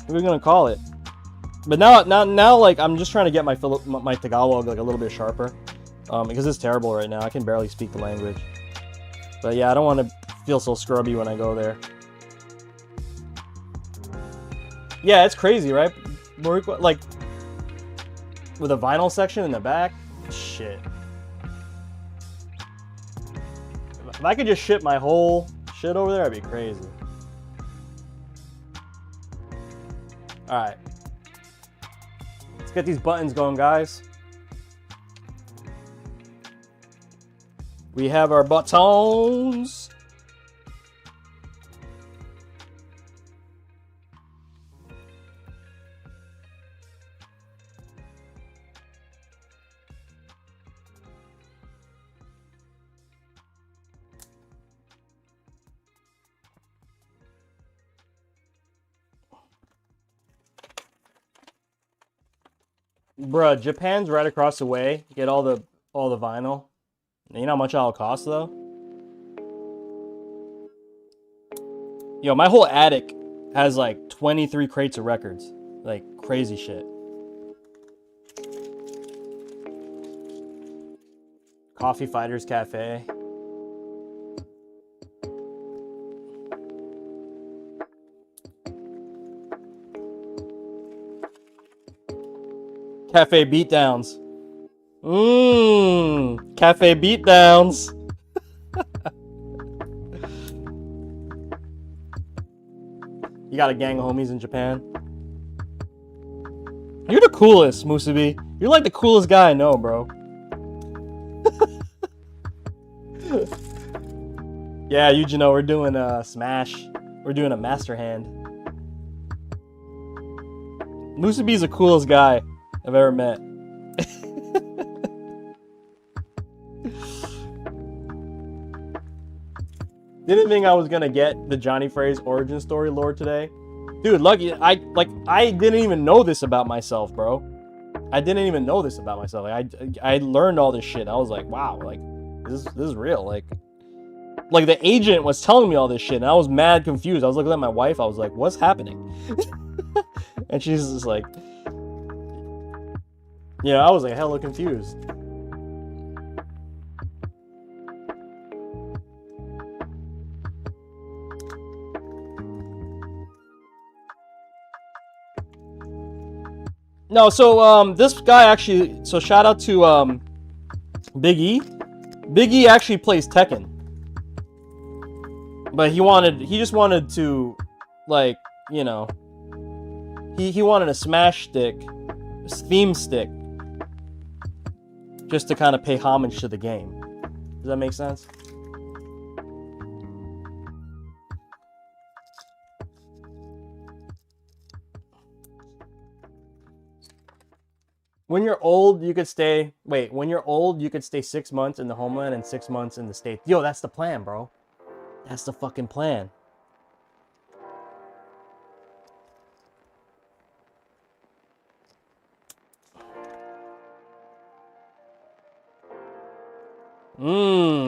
What are we going to call it? But now, like, I'm just trying to get my Tagalog, like, a little bit sharper. Because it's terrible right now. I can barely speak the language. But yeah, I don't want to feel so scrubby when I go there. Yeah, it's crazy, right? Like, with a vinyl section in the back? Shit. If I could just ship my whole shit over there, that'd be crazy. Alright. Let's get these buttons going, guys. We have our buttons. Bruh, Japan's right across the way. Get all the vinyl. You know how much that'll cost though? Yo, my whole attic has like 23 crates of records. Like crazy shit. Coffee Fighters Cafe. Cafe Beatdowns. Cafe Beatdowns. You got a gang of homies in Japan? You're the coolest, Musubi. You're like the coolest guy I know, bro. Yeah, Yujino, we're doing a Smash. We're doing a Master Hand. Musubi's the coolest guy I've ever met. Didn't think I was gonna get the jonyfraze origin story lore today. Dude, lucky I didn't even know this about myself, bro. I didn't even know this about myself. Like, I learned all this shit. I was like, wow, like this is real. Like the agent was telling me all this shit, and I was mad confused. I was looking at my wife. I was like, what's happening? And she's just like, you know, I was like hella confused. No, so this guy actually, so shout out to Big E. Big E actually plays Tekken. But he just wanted to, like, you know, he wanted a Smash stick, theme stick, just to kind of pay homage to the game. Does that make sense? When you're old, you could stay... Wait, when you're old, you could stay 6 months in the homeland and 6 months in the States. Yo, that's the plan, bro. That's the fucking plan.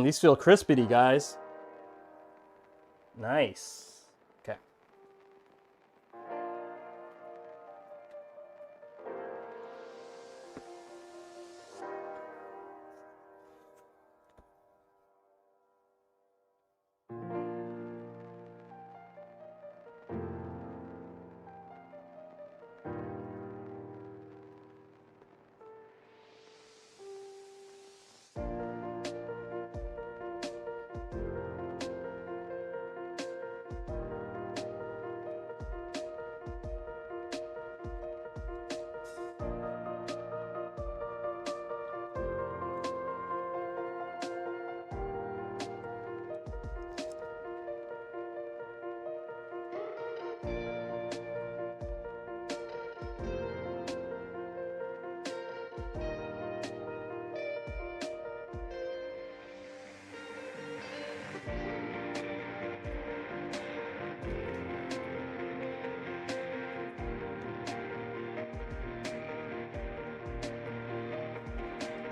These feel crispity, guys. Nice. Okay.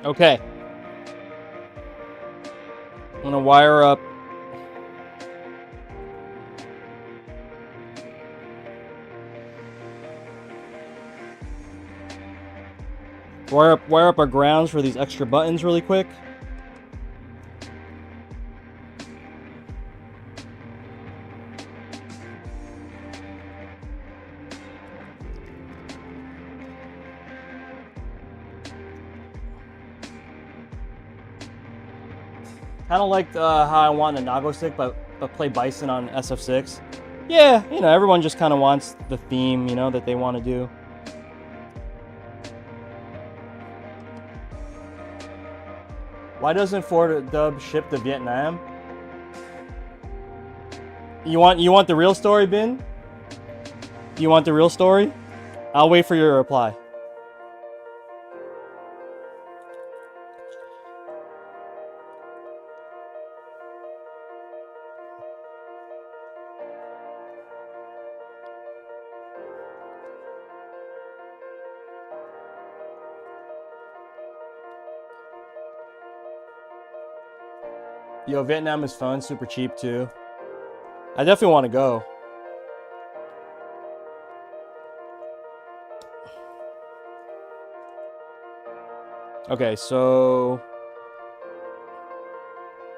Okay. I'm gonna wire up. Wire up our grounds for these extra buttons really quick. Kind of like how I want a Nago stick, but play Bison on SF6. Yeah, you know, everyone just kind of wants the theme, you know, that they want to do. Why doesn't 4Dub ship to Vietnam? You want the real story, Bin? You want the real story? I'll wait for your reply. Yo, Vietnam is fun, super cheap too. I definitely want to go. Okay, so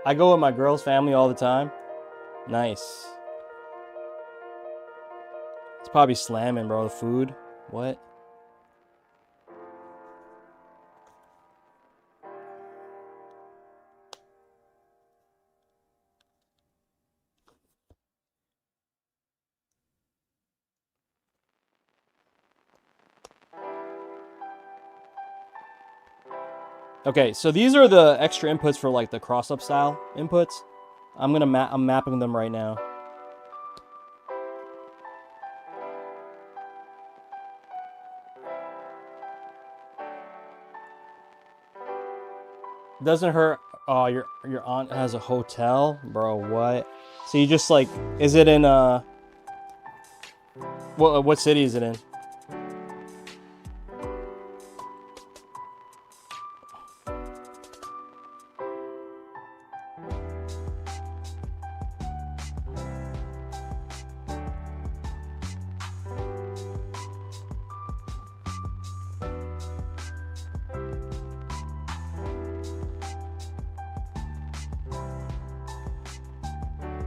I go with my girl's family all the time. Nice. It's probably slamming, bro. The food. What? Okay, so these are the extra inputs for like the cross-up style inputs. I'm mapping them right now. Doesn't hurt. Oh, your aunt has a hotel, bro. What? So you just like, is it in what city is it in?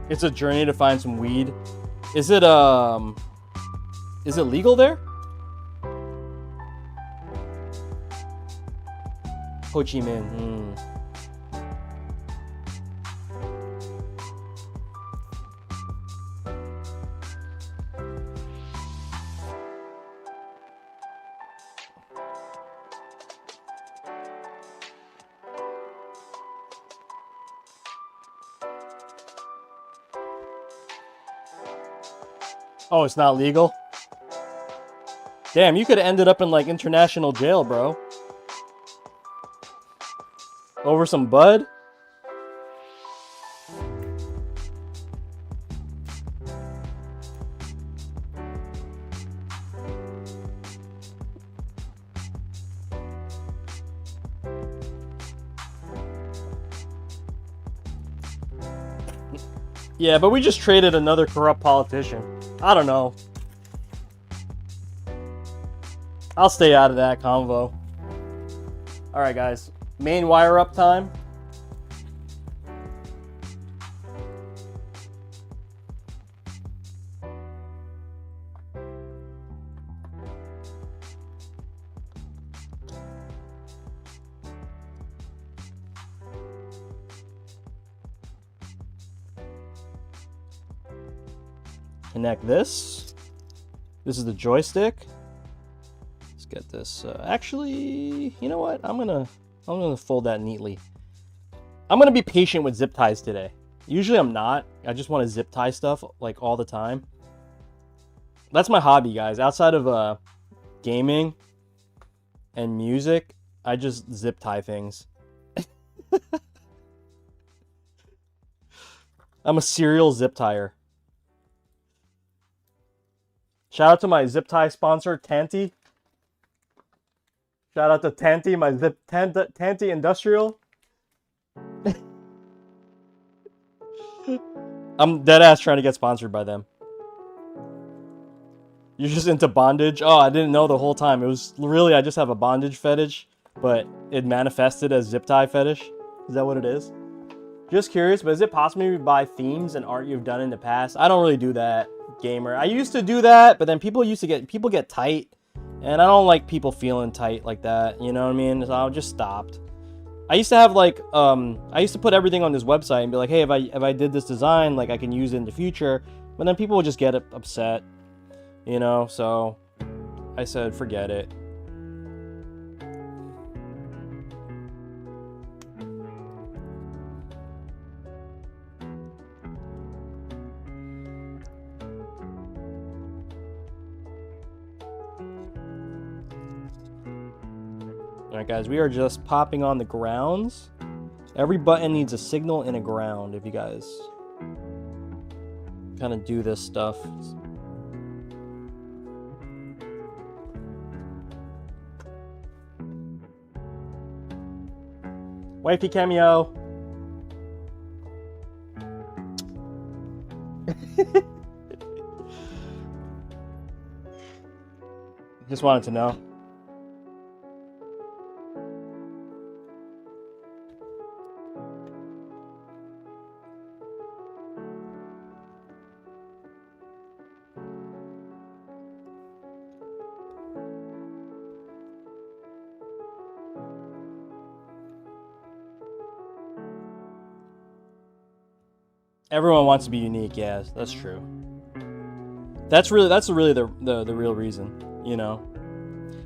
It's a journey to find some weed. Is it legal there? Ho Chi Minh. Oh, it's not legal? Damn, you could have ended up in like international jail, bro. Over some bud? Yeah, but we just traded another corrupt politician. I don't know. I'll stay out of that convo. Alright, guys. Main wire up time. Connect this. This is the joystick. Let's get this. Actually, you know what? I'm gonna fold that neatly. I'm gonna be patient with zip ties today. Usually I'm not. I just want to zip tie stuff like all the time. That's my hobby, guys. Outside of gaming and music, I just zip tie things. I'm a serial zip tire. Shout out to my zip tie sponsor, Tanty. Shout out to Tanty, my Tanty Industrial. I'm dead ass trying to get sponsored by them. You're just into bondage? Oh, I didn't know the whole time. It was really, I just have a bondage fetish, but it manifested as zip tie fetish. Is that what it is? Just curious, but is it possible to buy themes and art you've done in the past? I don't really do that, gamer. I used to do that, but then people get tight, and I don't like people feeling tight like that. You know what I mean? So I just stopped. I used to have like, I used to put everything on this website and be like, hey, if I did this design, like I can use it in the future. But then people would just get upset, you know. So I said, forget it. Alright guys, we are just popping on the grounds. Every button needs a signal and a ground if you guys kind of do this stuff. Wifey cameo. Just wanted to know. Everyone wants to be unique. Yeah, that's true. That's really the real reason, you know.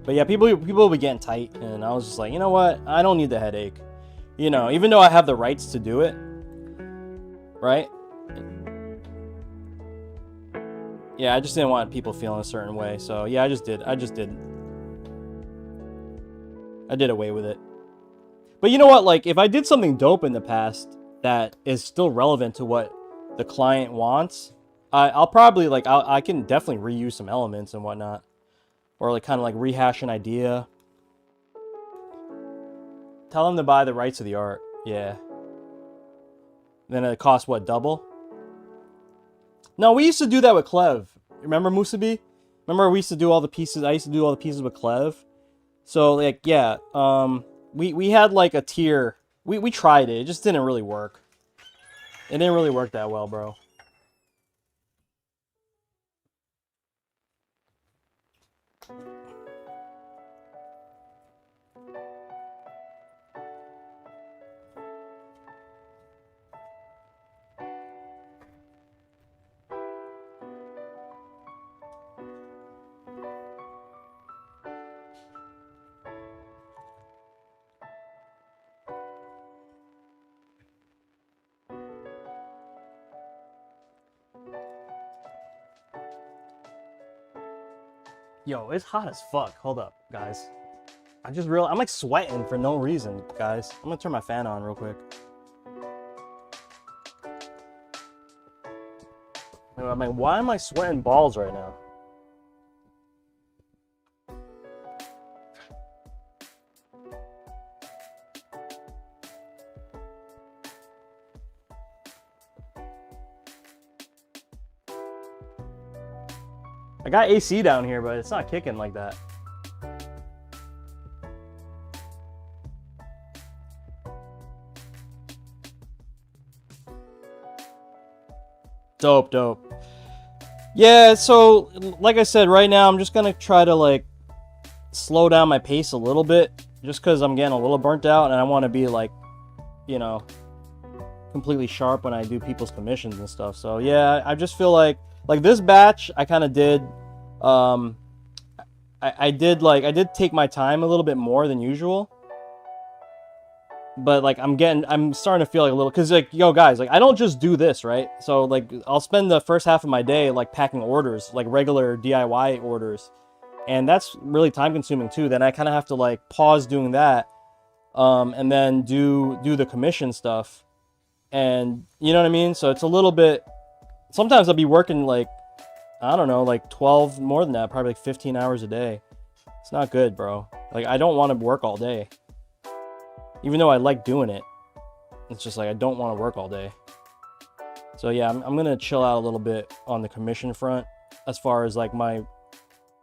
But yeah, people will be getting tight, and I was just like, you know what? I don't need the headache. You know, even though I have the rights to do it, right? Yeah, I just didn't want people feeling a certain way. So yeah, I did away with it. But you know what? Like, if I did something dope in the past that is still relevant to what the client wants, I'll probably like I can definitely reuse some elements and whatnot, or like kind of like rehash an idea. Tell them to buy the rights to the art. Yeah. Then it costs what, double? No, we used to do that with Clev. Remember Musabi? Remember we used to do all the pieces. I used to do all the pieces with Clev. So like yeah, we had like a tier. We tried it. It just didn't really work. It didn't really work that well, bro. Yo, it's hot as fuck. Hold up, guys. I'm like sweating for no reason, guys. I'm gonna turn my fan on real quick. I'm like, why am I sweating balls right now? I got AC down here, but it's not kicking like that. Dope, dope. Yeah, so like I said, right now I'm just gonna try to like slow down my pace a little bit, just because I'm getting a little burnt out, and I want to be like, you know, completely sharp when I do people's commissions and stuff. So yeah, I just feel like this batch I kind of did. I did take my time a little bit more than usual. But like I'm starting to feel like a little, cause like, yo guys, like I don't just do this, right? So like I'll spend the first half of my day like packing orders, like regular DIY orders, and that's really time consuming too. Then I kind of have to like pause doing that, and then do the commission stuff, and you know what I mean. So it's a little bit. Sometimes I'll be working like, I don't know, like 12, more than that, probably like 15 hours a day. It's not good, bro. Like I don't want to work all day. Even though I like doing it, it's just like I don't want to work all day. So yeah, I'm gonna chill out a little bit on the commission front as far as like my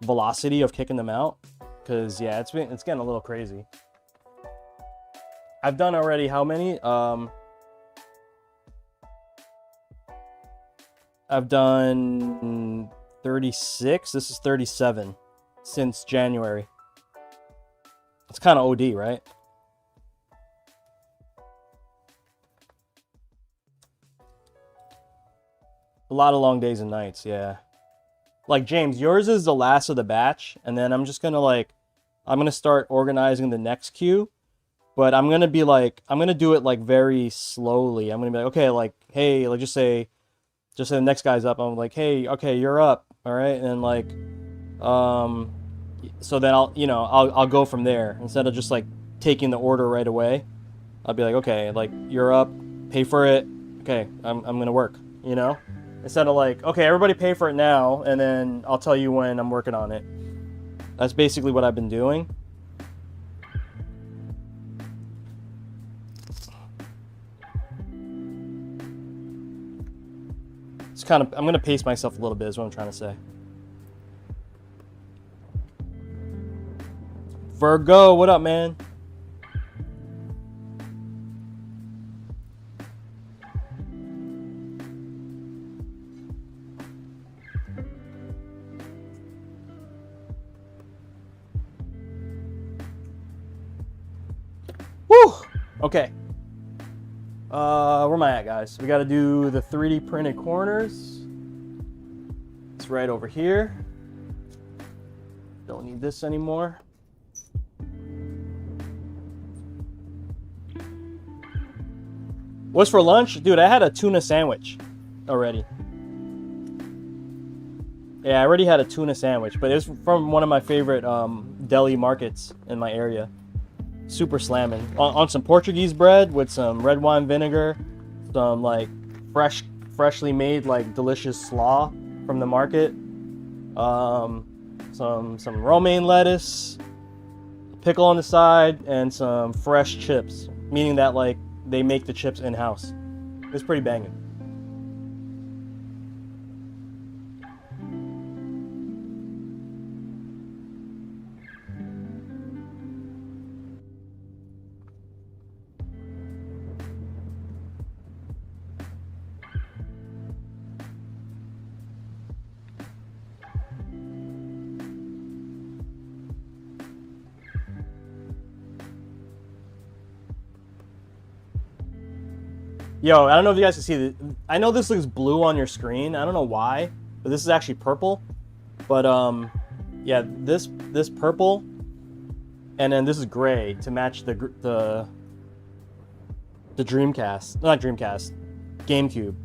velocity of kicking them out, because yeah, it's getting a little crazy. I've done already how many? I've done 36. This is 37 since January. It's kind of OD, right? A lot of long days and nights, yeah. Like, James, yours is the last of the batch, and then I'm just gonna, like, I'm gonna start organizing the next queue, but I'm gonna be, like, I'm gonna do it, like, very slowly. I'm gonna be like, okay, like, hey, like, just say the next guy's up. I'm like, hey, okay, you're up, all right? And then, like, so then I'll go from there. Instead of just, like, taking the order right away, I'll be like, okay, like, you're up, pay for it, okay, I'm gonna work, you know? Instead of like, okay, everybody pay for it now, and then I'll tell you when I'm working on it. That's basically what I've been doing. It's kind of, I'm going to pace myself a little bit is what I'm trying to say. Virgo, what up, man? Woo! Okay. Where am I at, guys? We got to do the 3D printed corners. It's right over here. Don't need this anymore. What's for lunch? Dude, I had a tuna sandwich already. Yeah, I already had a tuna sandwich, but it was from one of my favorite deli markets in my area. Super slamming. On some Portuguese bread with some red wine vinegar, some like freshly made like delicious slaw from the market, some romaine lettuce, pickle on the side, and some fresh chips, meaning that like they make the chips in-house. It's pretty banging. Yo, I don't know if you guys can see it. I know this looks blue on your screen. I don't know why, but this is actually purple. But yeah, this purple, and then this is gray to match the Dreamcast, not Dreamcast, GameCube.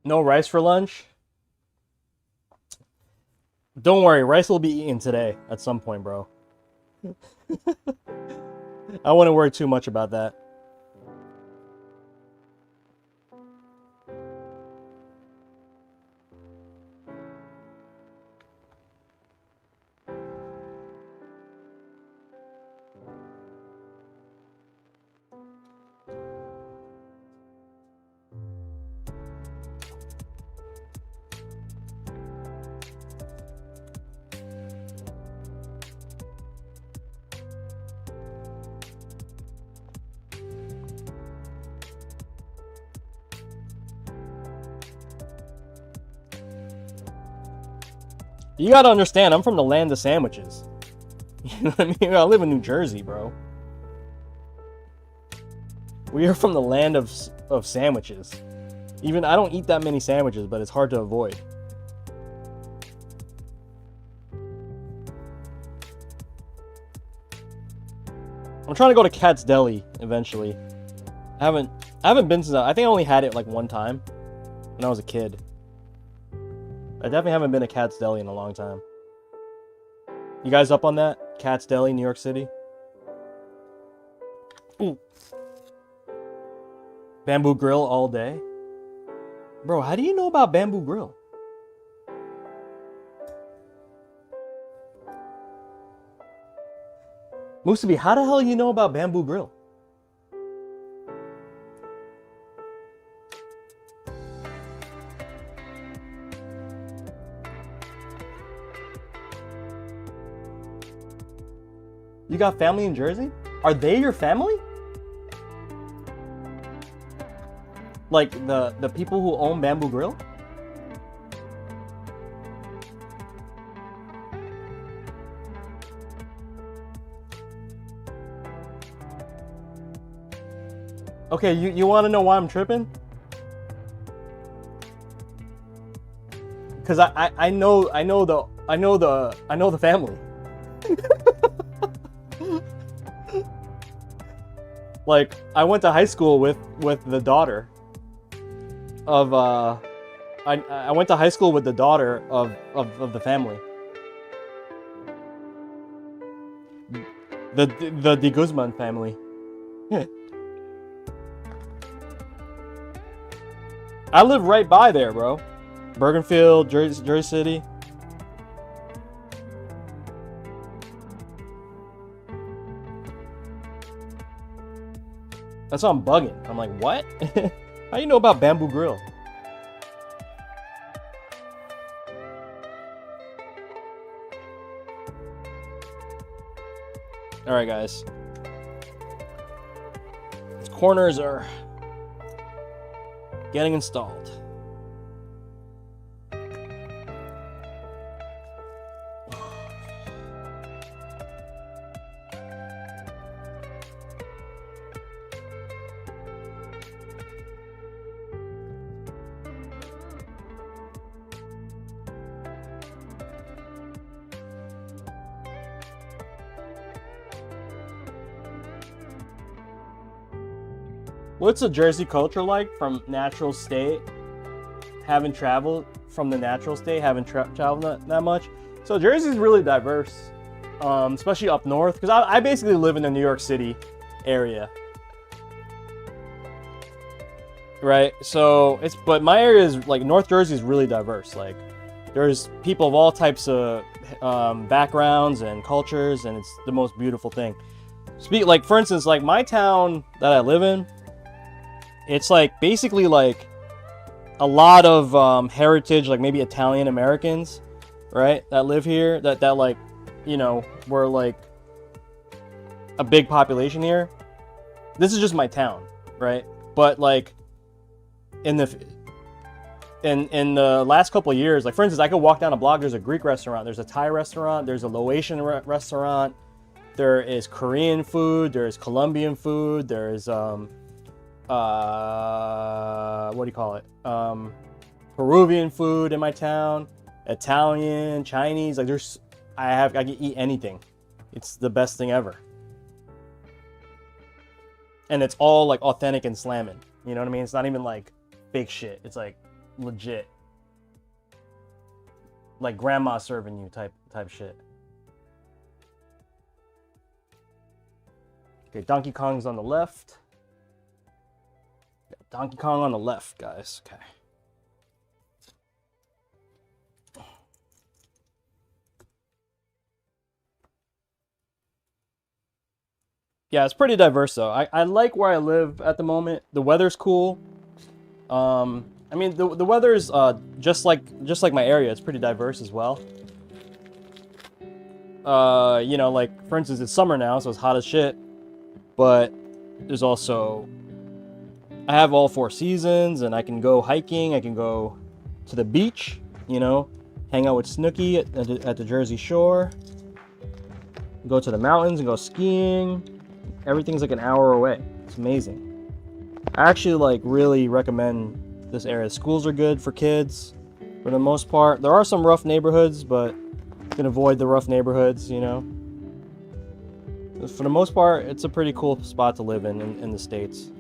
No rice for lunch? Don't worry, rice will be eaten today at some point, bro. I wouldn't worry too much about that. You gotta understand, I'm from the land of sandwiches. You know what I mean? I live in New Jersey, bro. We are from the land of sandwiches. Even I don't eat that many sandwiches, but it's hard to avoid. I'm trying to go to Cat's Deli eventually. I haven't been since I think I only had it like one time when I was a kid. I definitely haven't been to Cat's Deli in a long time. You guys up on that? Cat's Deli, New York City? Ooh. Bamboo Grill all day? Bro, how do you know about Bamboo Grill? Musubi, how the hell you know about Bamboo Grill? You got family in Jersey? Are they your family? Like the people who own Bamboo Grill? Okay, you want to know why I'm tripping? Cuz I know the family. Like, I went to high school with the daughter of I went to high school with the daughter of the family. The De Guzman family. I live right by there, bro. Bergenfield, Jersey City. That's why I'm bugging. I'm like, what? How you know about Bamboo Grill? All right, guys. These corners are getting installed. What's the Jersey culture like from natural state? Haven't traveled from the natural state, haven't traveled that much. So Jersey's really diverse, especially up north, because I basically live in the New York City area, right? So but my area is like North Jersey is really diverse. Like there's people of all types of backgrounds and cultures, and it's the most beautiful thing. Like for instance, like my town that I live in. It's like basically like a lot of heritage, like maybe Italian Americans, right? That live here, that like, you know, were like a big population here. This is just my town, right? But like in the last couple of years, like for instance, I could walk down a block. There's a Greek restaurant, there's a Thai restaurant, there's a Laotian restaurant, there is Korean food, there's Colombian food, there's what do you call it? Peruvian food in my town, Italian, Chinese. Like I can eat anything. It's the best thing ever. And it's all like authentic and slamming. You know what I mean? It's not even like fake shit. It's like legit. Like grandma serving you type shit. Okay, Donkey Kong's on the left. Donkey Kong on the left, guys. Okay. Yeah, it's pretty diverse though. I like where I live at the moment. The weather's cool. I mean the weather's just like my area. It's pretty diverse as well. You know, like for instance, it's summer now, so it's hot as shit. But there's also I have all 4 seasons, and I can go hiking. I can go to the beach, you know, hang out with Snooki at the Jersey Shore. Go to the mountains and go skiing. Everything's like an hour away. It's amazing. I actually like really recommend this area. Schools are good for kids for the most part. There are some rough neighborhoods, but you can avoid the rough neighborhoods, you know. For the most part, it's a pretty cool spot to live in the States.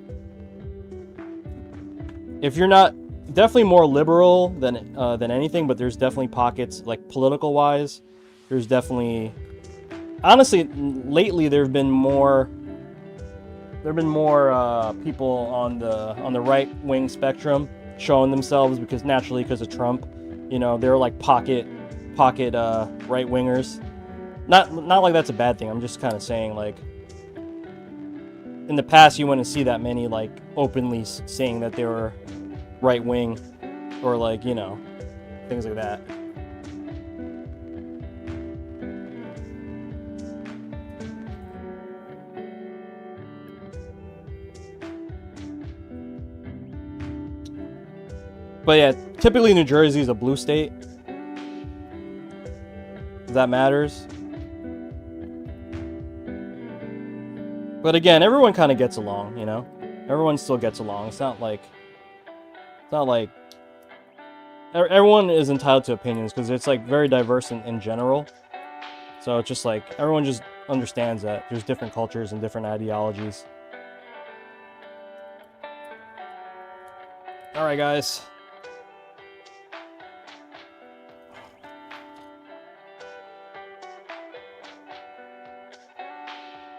If you're not, definitely more liberal than anything, but there's definitely pockets, like political wise, there's definitely, honestly, lately there have been more people on the right wing spectrum showing themselves because of Trump, you know, they're like pocket right wingers. Not like that's a bad thing. I'm just kind of saying, like, in the past you wouldn't see that many like openly saying that they were right wing or like, you know, things like that. But yeah, typically New Jersey is a blue state. If that matters. But again, everyone kind of gets along, you know? Everyone still gets along. It's not like everyone is entitled to opinions because it's like very diverse in general. So it's just like everyone just understands that there's different cultures and different ideologies. All right, guys.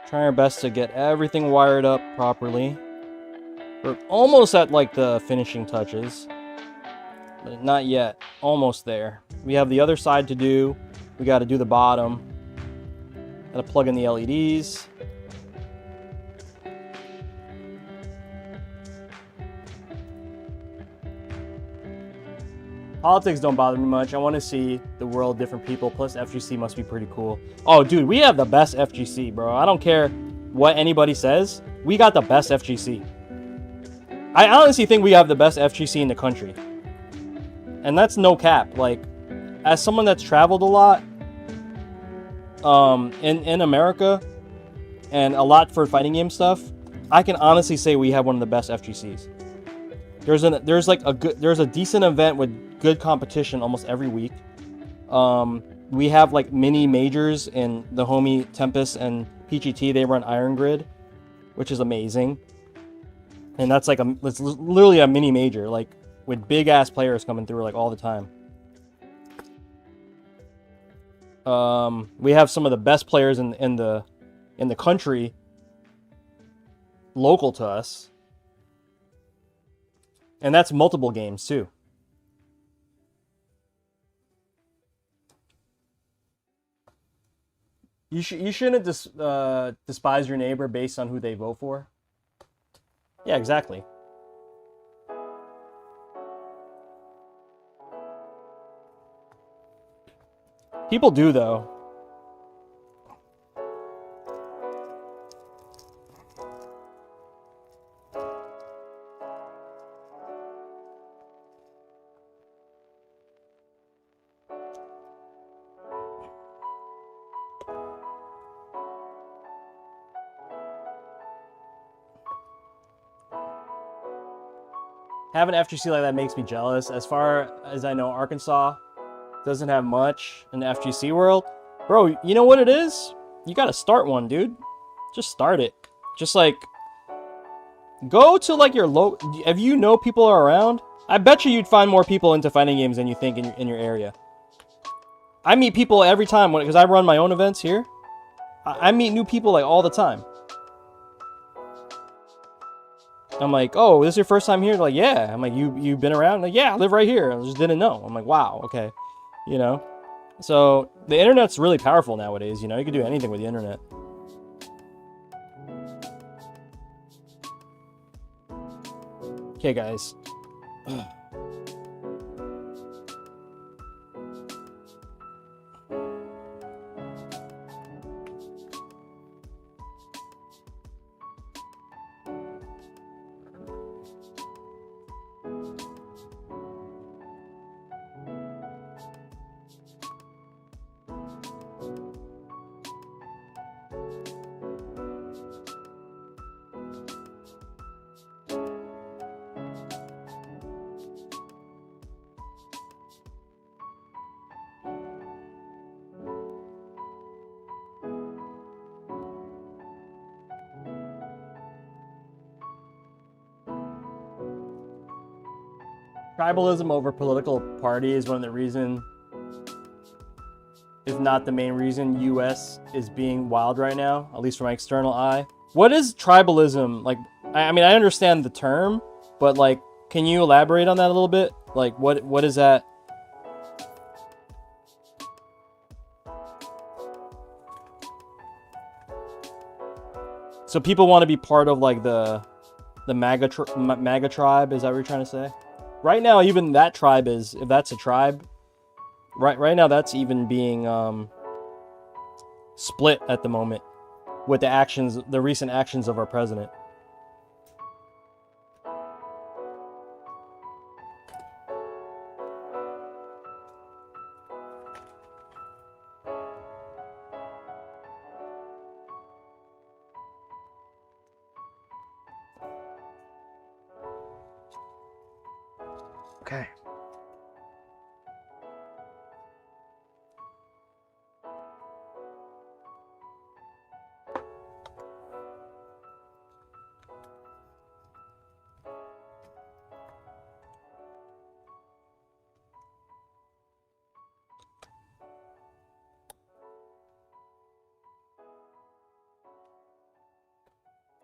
Trying our best to get everything wired up properly. We're almost at like the finishing touches, but not yet. Almost there. We have the other side to do. We got to do the bottom. Got to plug in the LEDs. Politics don't bother me much. I want to see the world, different people. Plus, FGC must be pretty cool. Oh, dude, we have the best FGC, bro. I don't care what anybody says. We got the best FGC. I honestly think we have the best FGC in the country. And that's no cap. Like, as someone that's traveled a lot in America and a lot for fighting game stuff, I can honestly say we have one of the best FGCs. There's a decent event with good competition almost every week. We have like mini majors, and the homie Tempest and PGT, they run Iron Grid, which is amazing. And that's like it's literally a mini major, like with big ass players coming through like all the time. We have some of the best players in the country local to us. And that's multiple games too. You shouldn't despise your neighbor based on who they vote for. Yeah, exactly. People do though. Having an FGC like that makes me jealous. As far as I know, Arkansas doesn't have much in the FGC world. Bro, you know what it is? You gotta start one, dude. Just start it. Just like, go to like your local, if you know people are around, I bet you'd find more people into fighting games than you think in your area. I meet people every time, because I run my own events here. I meet new people like all the time. I'm like, oh, this is your first time here? They're like, yeah. I'm like, you've been around? Like, yeah, I live right here. I just didn't know. I'm like, wow, okay. You know? So, the internet's really powerful nowadays, you know? You can do anything with the internet. Okay, guys. Tribalism over political party is one of the reasons, if not the main reason, US is being wild right now, at least from my external eye. What is tribalism? Like, I mean, I understand the term, but like, can you elaborate on that a little bit? Like, what is that? So people want to be part of like the MAGA tribe, is that what you're trying to say? Right now, even that tribe is, if that's a tribe, right now that's even being split at the moment with the recent actions of our president. Okay.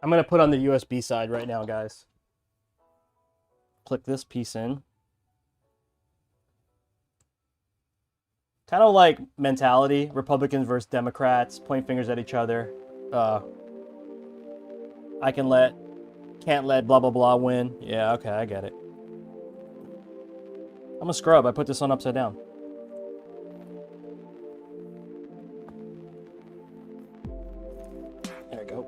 I'm going to put on the USB side right now, guys. Click this piece in. Kind of like mentality, Republicans versus Democrats, point fingers at each other. I can't let blah, blah, blah win. Yeah, okay, I get it. I'm a scrub. I put this on upside down. There we go.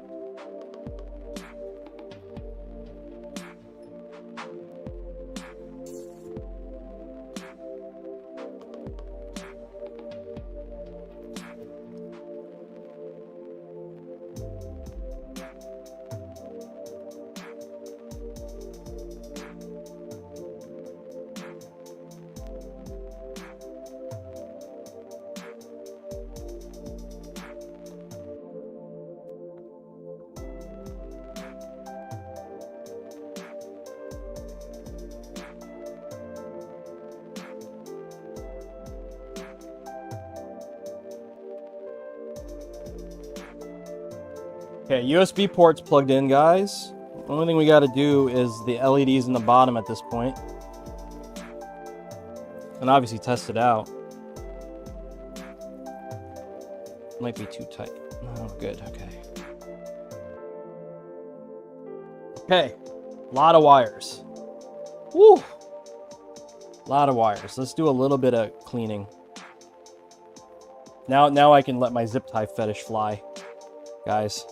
Okay, USB port's plugged in, guys. The only thing we got to do is the LEDs in the bottom at this point. And obviously test it out. Might be too tight. Oh, good, okay. Okay, a lot of wires. Woo! A lot of wires. Let's do a little bit of cleaning. Now I can let my zip tie fetish fly, guys.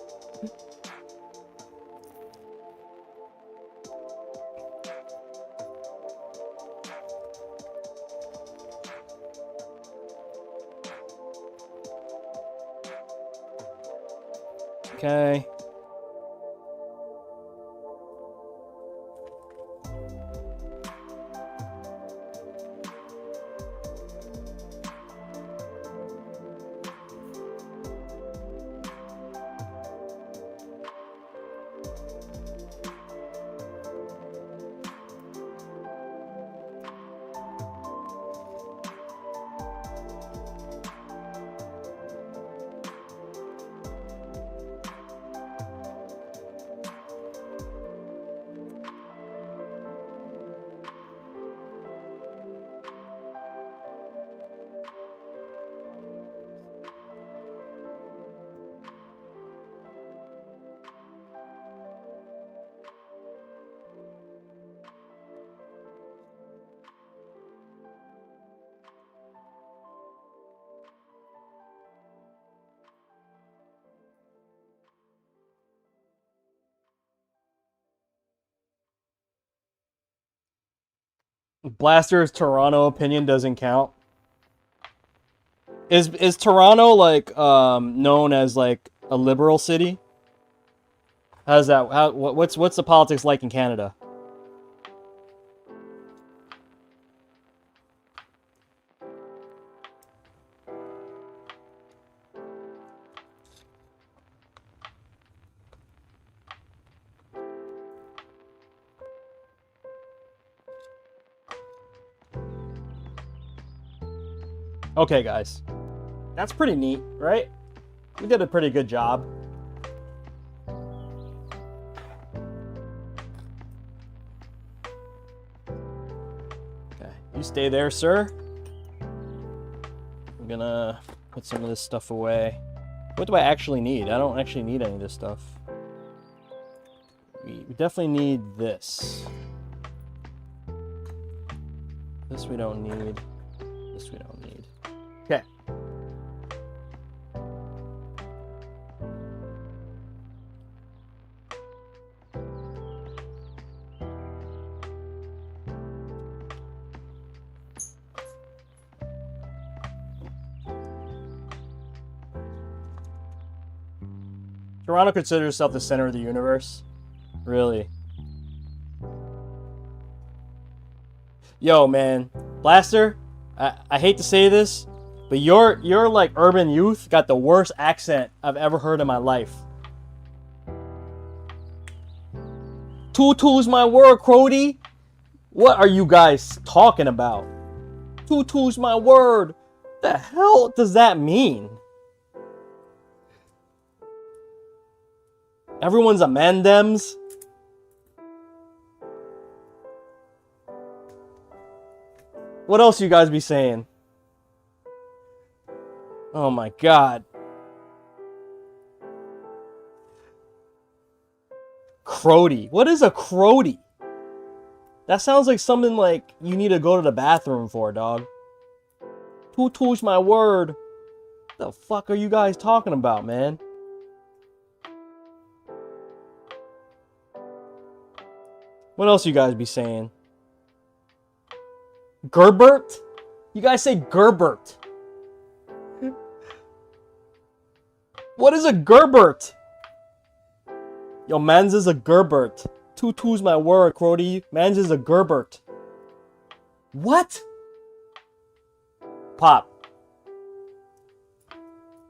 Okay. Blaster's Toronto opinion doesn't count. Is Toronto like known as like a liberal city? How's that? What's the politics like in Canada? Okay, guys. That's pretty neat, right? We did a pretty good job. Okay, you stay there, sir. I'm gonna put some of this stuff away. What do I actually need? I don't actually need any of this stuff. We definitely need this. This we don't need. This we don't need. Okay. Toronto considers itself the center of the universe. Really. Yo, man. Blaster, I hate to say this, but your like urban youth got the worst accent I've ever heard in my life. Tutu's my word, Crody. What are you guys talking about? Tutu's my word. The hell does that mean? Everyone's a Mandems. What else you guys be saying? Oh my god. Crody. What is a Crody? That sounds like something like you need to go to the bathroom for, dog. Tutu's my word. The fuck are you guys talking about, man? What else you guys be saying? Gerbert? You guys say Gerbert. What is a Gerbert? Yo, mans is a Gerbert. Tutu's my word, Crody. Mans is a Gerbert. What? Pop.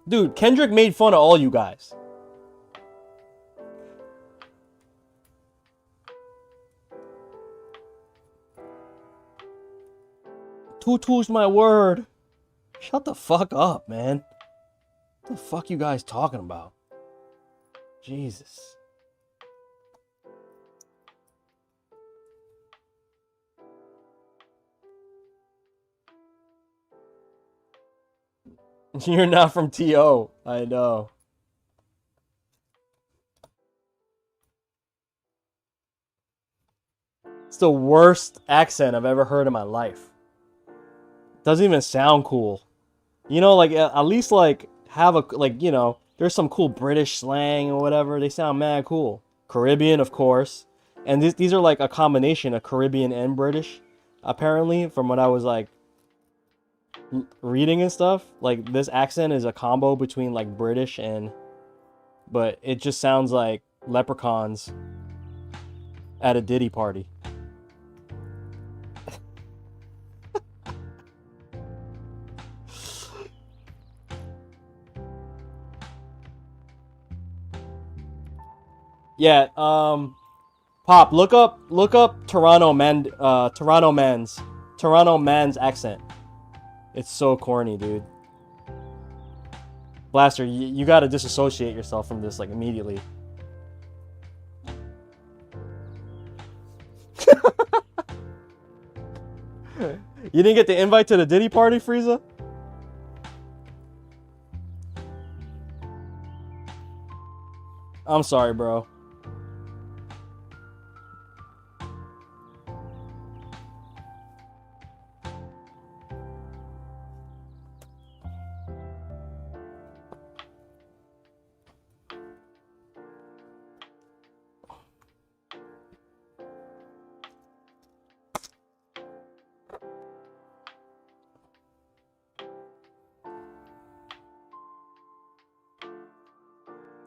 Dude, Kendrick made fun of all you guys. Tutu's my word. Shut the fuck up, man. What the fuck you guys talking about? Jesus. You're not from TO. I know. It's the worst accent I've ever heard in my life. Doesn't even sound cool. You know, like, at least, like, have a, like, you know, there's some cool British slang or whatever. They sound mad cool. Caribbean, of course. And these are, like, a combination of Caribbean and British, apparently, from what I was, like, reading and stuff. Like, this accent is a combo between, like, British and... But it just sounds like leprechauns at a Diddy party. Yeah, Pop, look up Toronto man's accent. It's so corny, dude. Blaster, you gotta disassociate yourself from this, like, immediately. You didn't get the invite to the Diddy party, Frieza? I'm sorry, bro.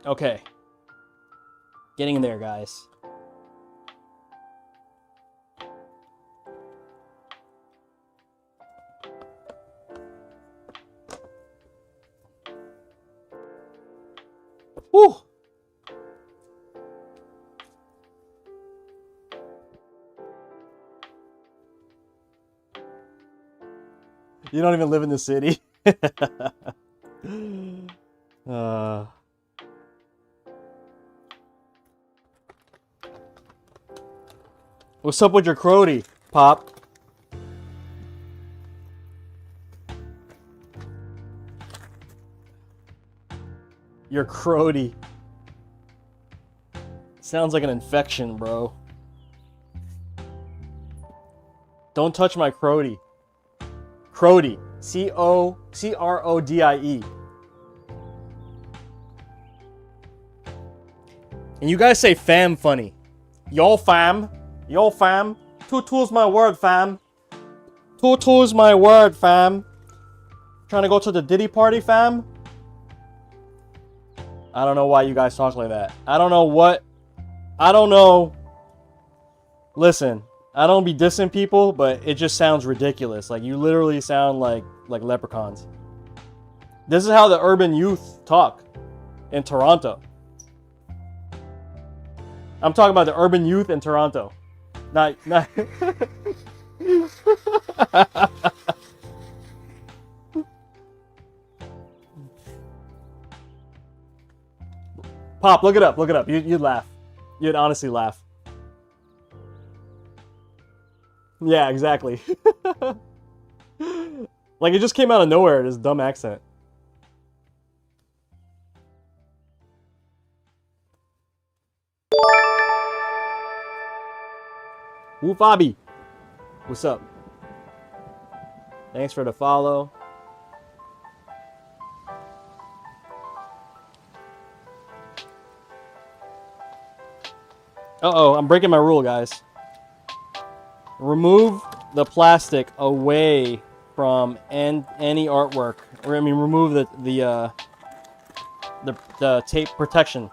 Okay. Getting there, guys. Woo! You don't even live in the city. What's up with your Crody, Pop? Your Crody. Sounds like an infection, bro. Don't touch my Crody. Crody. C-O-C-R-O-D-I-E. And you guys say fam funny. Yo fam. Yo fam. Tutu's my word, fam. Tutu's my word, fam. Trying to go to the Diddy party, fam? I don't know why you guys talk like that. I don't know what... I don't know... Listen, I don't be dissing people, but it just sounds ridiculous. Like, you literally sound like leprechauns. This is how the urban youth talk in Toronto. I'm talking about the urban youth in Toronto. Not... Pop, look it up, look it up. You'd laugh. You'd honestly laugh. Yeah, exactly. Like, it just came out of nowhere, this dumb accent. Woo Fabi. What's up? Thanks for the follow. Uh-oh, I'm breaking my rule, guys. Remove the plastic away from any artwork. Or, I mean, remove the tape protection.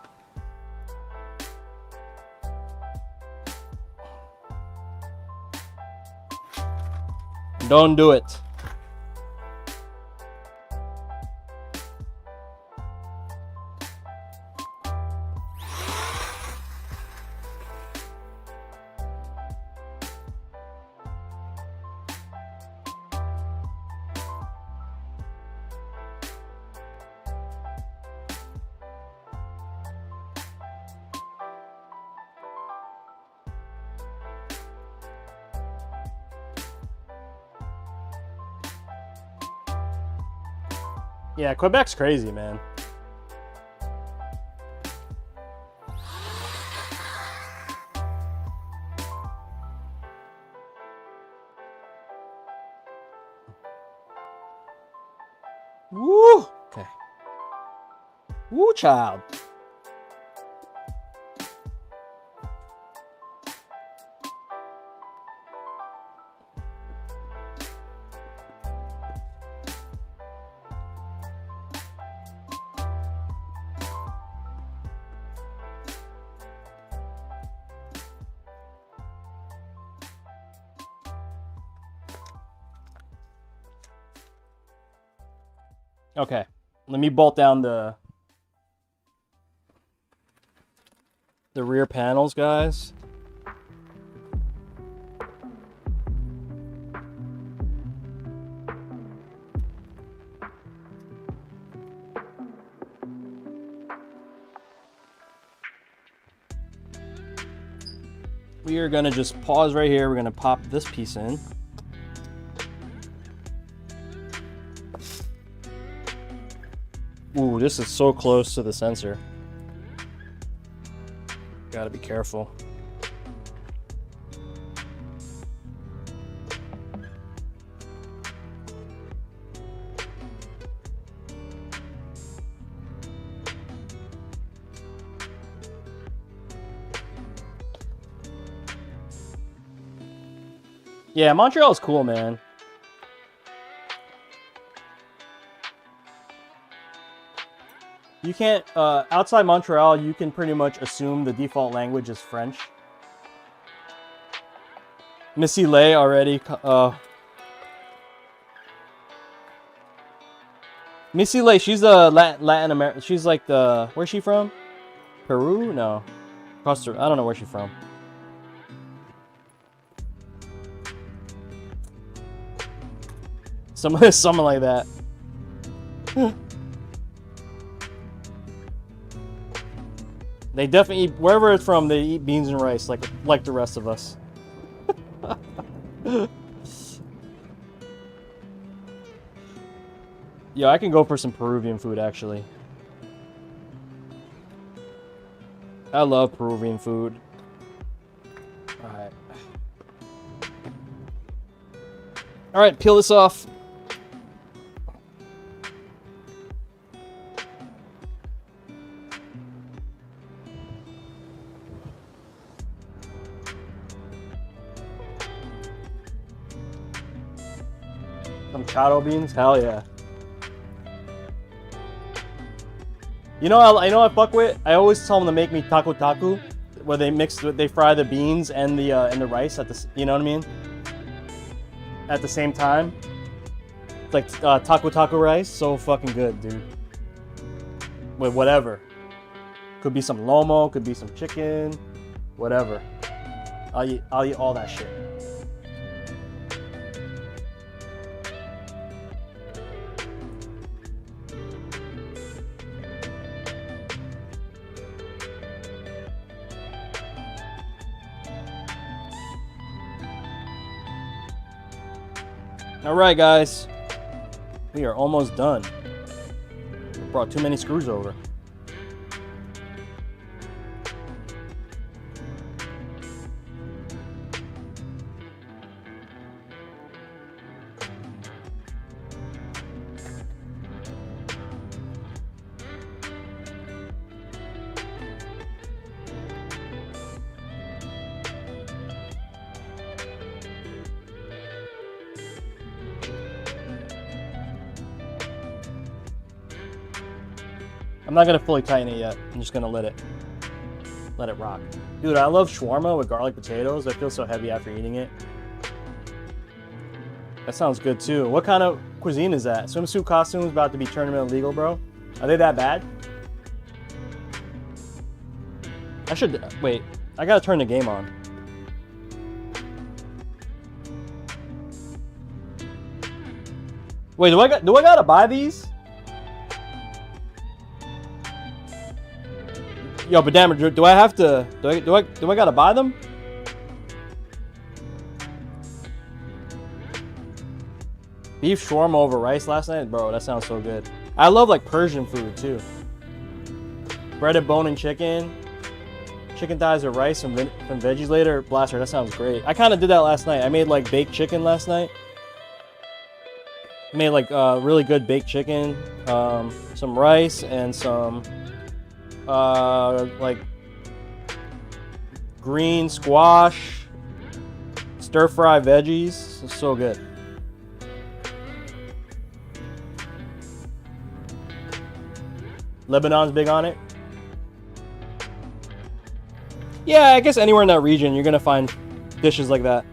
Don't do it. Yeah, Quebec's crazy, man. Woo! Okay. Woo, child. Okay, let me bolt down the rear panels, guys. We are gonna just pause right here. We're gonna pop this piece in. Ooh, this is so close to the sensor. Gotta be careful. Yeah, Montreal's cool, man. You can't, outside Montreal, you can pretty much assume the default language is French. Missy Lay already, Missy Lay, she's a Latin American, she's like the, where's she from? Peru? No. Costa, I don't know where she's from. Something like that. They definitely eat, wherever it's from, they eat beans and rice like the rest of us. Yeah, I can go for some Peruvian food, actually. I love Peruvian food. Alright. Alright, peel this off. Some chado beans? Hell yeah. You know, I fuck with. I always tell them to make me taco taco, where they fry the beans and the rice at the, you know what I mean? At the same time. It's like taco rice, so fucking good, dude. With whatever. Could be some lomo, could be some chicken, whatever. I'll eat all that shit. Alright guys, we are almost done. We brought too many screws over. I'm not gonna fully tighten it yet. I'm just gonna let it rock. Dude, I love shawarma with garlic potatoes. I feel so heavy after eating it. That sounds good too. What kind of cuisine is that? Swimsuit costumes about to be tournament illegal, bro? Are they that bad? I should wait. I gotta turn the game on. Wait, do I gotta buy these? Yo, but damn it, do I have to? Do I gotta buy them? Beef shawarma over rice last night, bro. That sounds so good. I love like Persian food too. Breaded bone and chicken, chicken thighs with rice and veggies later. Blaster, that sounds great. I kind of did that last night. I made like baked chicken last night. Made like really good baked chicken, some rice and some like green squash, stir fry veggies. It's so good. Lebanon's big on it. Yeah, I guess anywhere in that region you're gonna find dishes like that.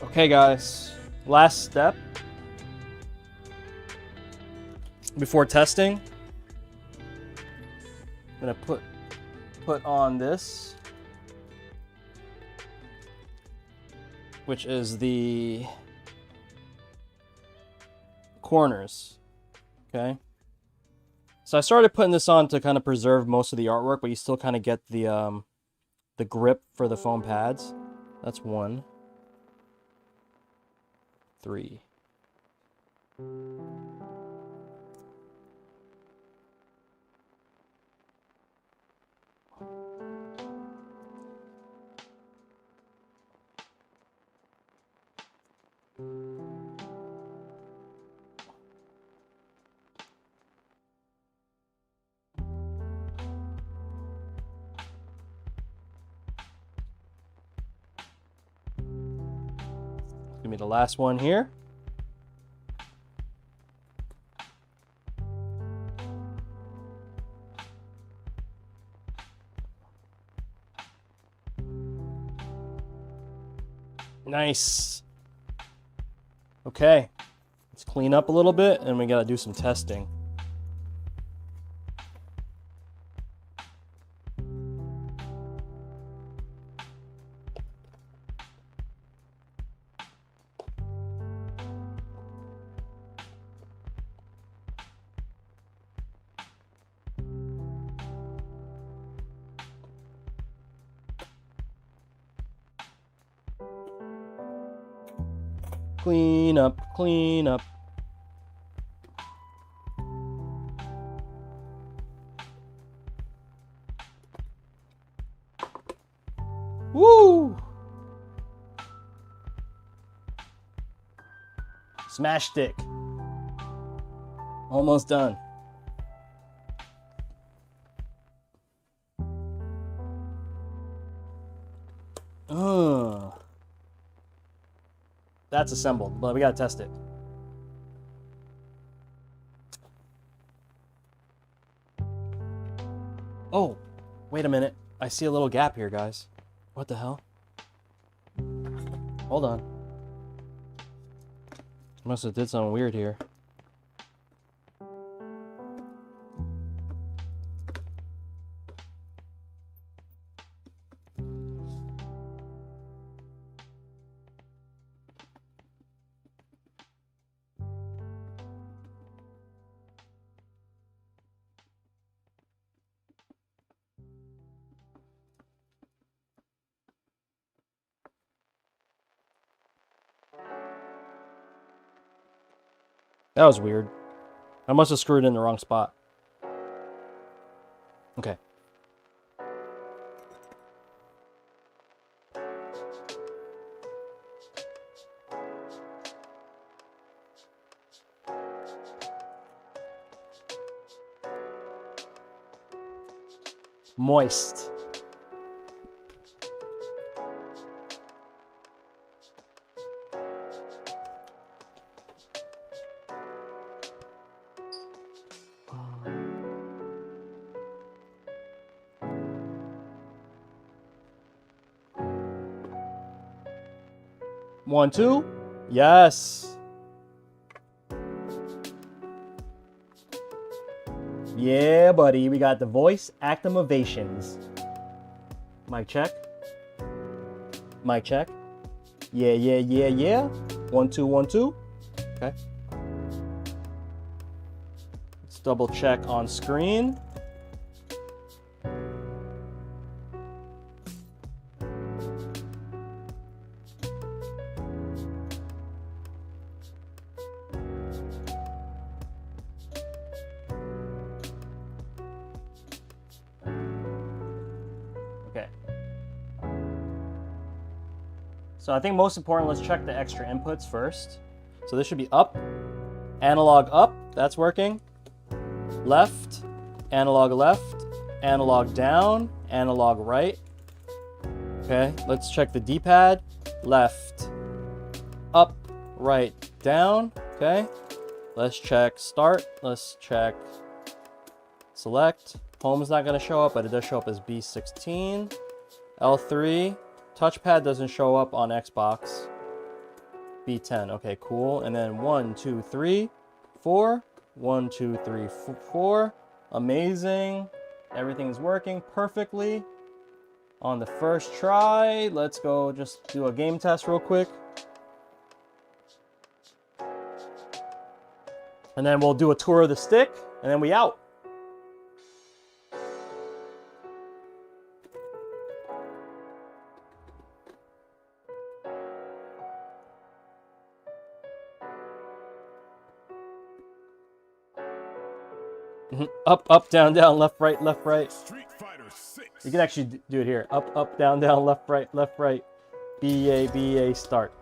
Okay, guys, last step before testing. I'm gonna put on this, which is the corners. Okay, so I started putting this on to kind of preserve most of the artwork, but you still kind of get the grip for the foam pads. That's 1, 3. Give me the last one here. Nice. Okay, let's clean up a little bit and we gotta do some testing. Clean up, clean up. Woo! Smash stick. Almost done. That's assembled, but we gotta test it. Oh, wait a minute. I see a little gap here, guys. What the hell? Hold on. Must have did something weird here. That was weird. I must have screwed in the wrong spot. Okay. Moist. One, two. Yes. Yeah, buddy. We got the voice activations. Mic check. Mic check. Yeah, yeah, yeah, yeah. 1, 2, 1, 2. Okay. Let's double check on screen. Okay. So I think most important, let's check the extra inputs first. So this should be up, analog up, that's working. Left, analog down, analog right. Okay, let's check the D-pad. Left, up, right, down. Okay, let's check start. Let's check select. Home is not going to show up, but it does show up as B16. L3. Touchpad doesn't show up on Xbox. B10. Okay, cool. And then 1, 2, 3, 4. 1, 2, 3, 4. Amazing. Everything's working perfectly on the first try. Let's go just do a game test real quick. And then we'll do a tour of the stick, and then we out. Up, up, down, down, left, right, left, right. Street Fighter 6. You can actually do it here. Up, up, down, down, left, right, left, right. BA, BA, start.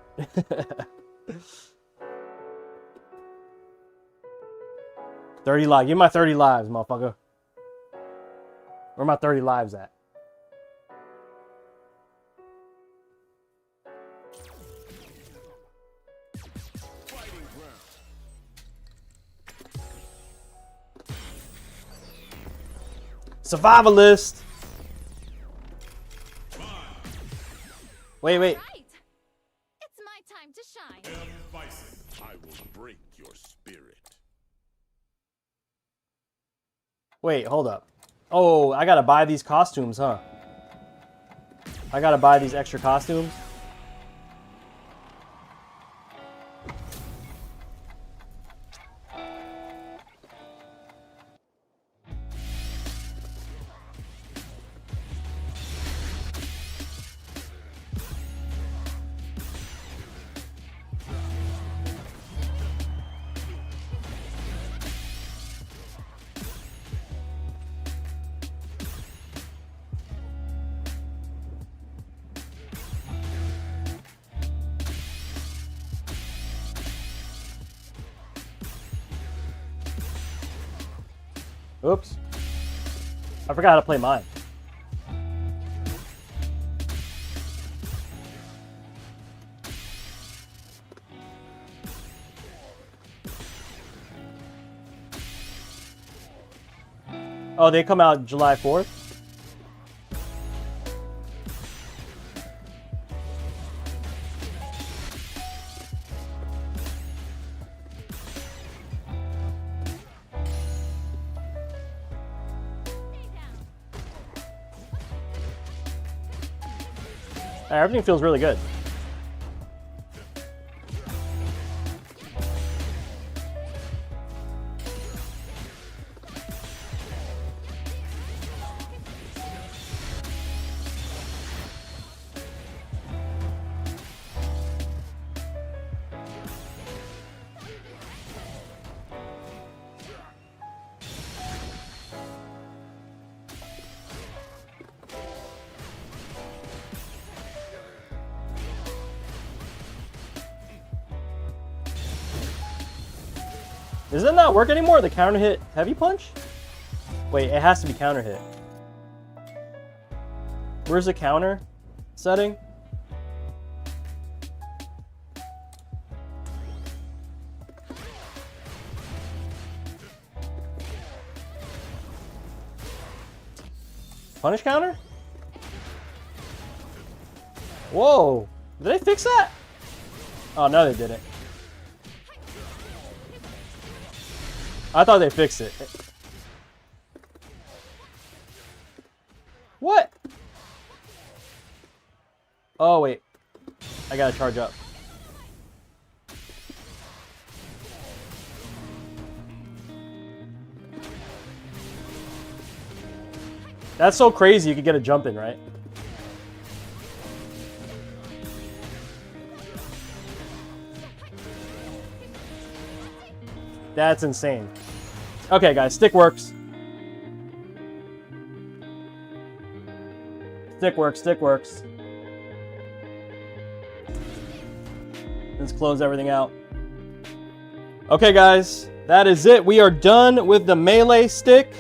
30 lives. Give me my 30 lives, motherfucker. Where my 30 lives at? Fighting ground. Survivalist. Wait, wait. Right. It's my time to shine. Bison, I will break your spirit. Wait, hold up. Oh, I gotta buy these costumes, huh? I gotta buy these extra costumes. Oops. I forgot how to play mine. Oh, they come out July 4th? Everything feels really good. Does it not work anymore? The counter hit heavy punch? Wait, it has to be counter hit. Where's the counter setting? Punish counter? Whoa! Did they fix that? Oh, no, they didn't. I thought they fixed it. What? Oh, wait. I gotta charge up. That's so crazy you could get a jump in, right? That's insane. Okay, guys, stick works. Stick works, stick works. Let's close everything out. Okay, guys, that is it. We are done with the melee stick.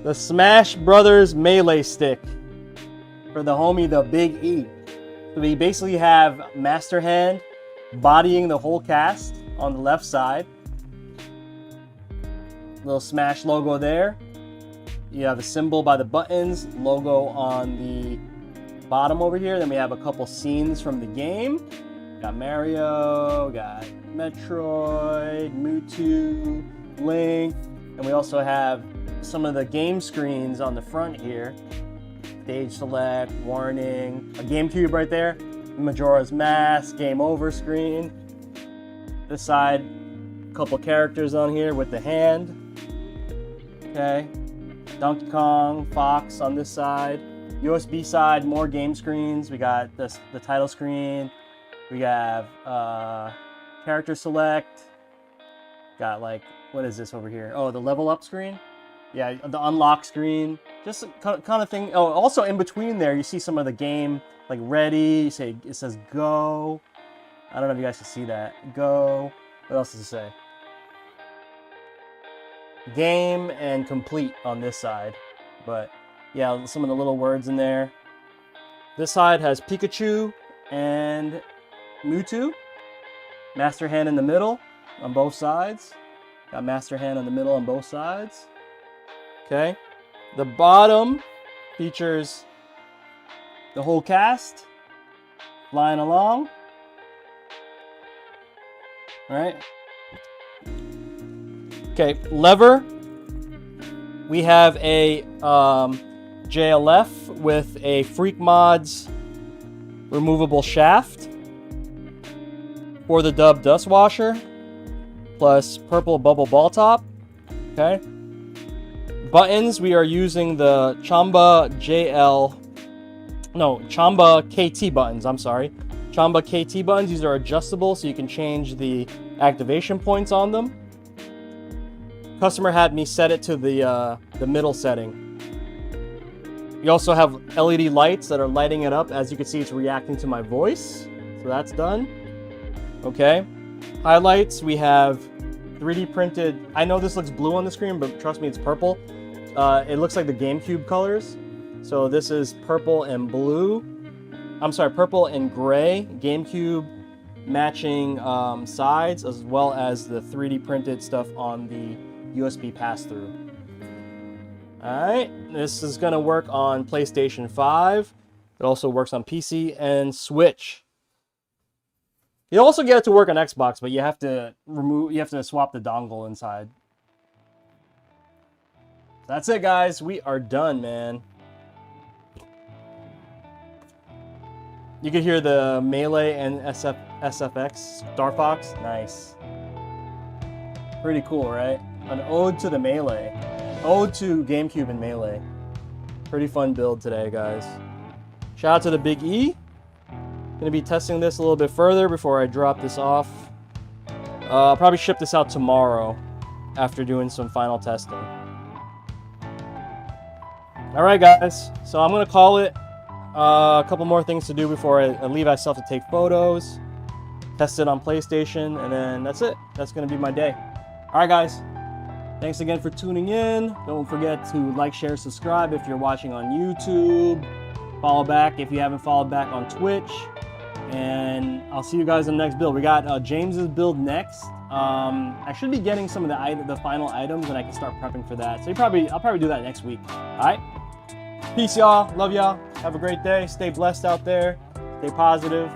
The Smash Brothers melee stick. For the homie, the Big E. So we basically have Master Hand bodying the whole cast on the left side. Little Smash logo there. You have a symbol by the buttons, logo on the bottom over here. Then we have a couple scenes from the game. Got Mario, got Metroid, Mewtwo, Link, and we also have some of the game screens on the front here. Stage select, warning, a GameCube right there, Majora's Mask, game over screen. This side, a couple characters on here with the hand. Okay, Donkey Kong, Fox on this side. USB side, more game screens. We got the title screen. We have character select. Got like, what is this over here? Oh, the level up screen. Yeah, the unlock screen. Just kind of thing. Oh, also in between there, you see some of the game, like ready. It says go. I don't know if you guys can see that. Go. What else does it say? Game and complete on this side. But yeah, some of the little words in there. This side has Pikachu and Mewtwo. Master Hand in the middle on both sides. Got Master Hand in the middle on both sides. Okay. The bottom features the whole cast flying along. All right. Okay, lever. We have a JLF with a Freak Mods removable shaft for the Dub Dust Washer, plus purple bubble ball top. Okay. Buttons, we are using the Chamba KT buttons, I'm sorry. Chamba KT buttons, these are adjustable so you can change the activation points on them. Customer had me set it to the middle setting. You also have LED lights that are lighting it up. As you can see, it's reacting to my voice. So that's done. Okay. Highlights, we have 3D printed. I know this looks blue on the screen, but trust me, it's purple. It looks like the GameCube colors. So this is purple and blue. I'm sorry, purple and gray. GameCube matching sides, as well as the 3D printed stuff on the USB pass-through. Alright, this is going to work on PlayStation 5. It also works on PC and Switch. You also get it to work on Xbox, but you have to swap the dongle inside. That's it, guys. We are done, man. You can hear the Melee and SFX Star Fox. Nice. Pretty cool, right? An ode to the Melee. Ode to GameCube and Melee. Pretty fun build today, guys. Shout out to the Big E. Gonna be testing this a little bit further before I drop this off. I'll probably ship this out tomorrow after doing some final testing. Alright, guys. So I'm gonna call it. A couple more things to do before I leave. I still have to take photos, test it on PlayStation, and then that's it. That's gonna be my day. All right, guys. Thanks again for tuning in. Don't forget to like, share, subscribe if you're watching on YouTube. Follow back if you haven't followed back on Twitch. And I'll see you guys in the next build. We got James's build next. I should be getting some of the final items, and I can start prepping for that. So I'll probably do that next week. All right. Peace, y'all. Love y'all. Have a great day. Stay blessed out there. Stay positive.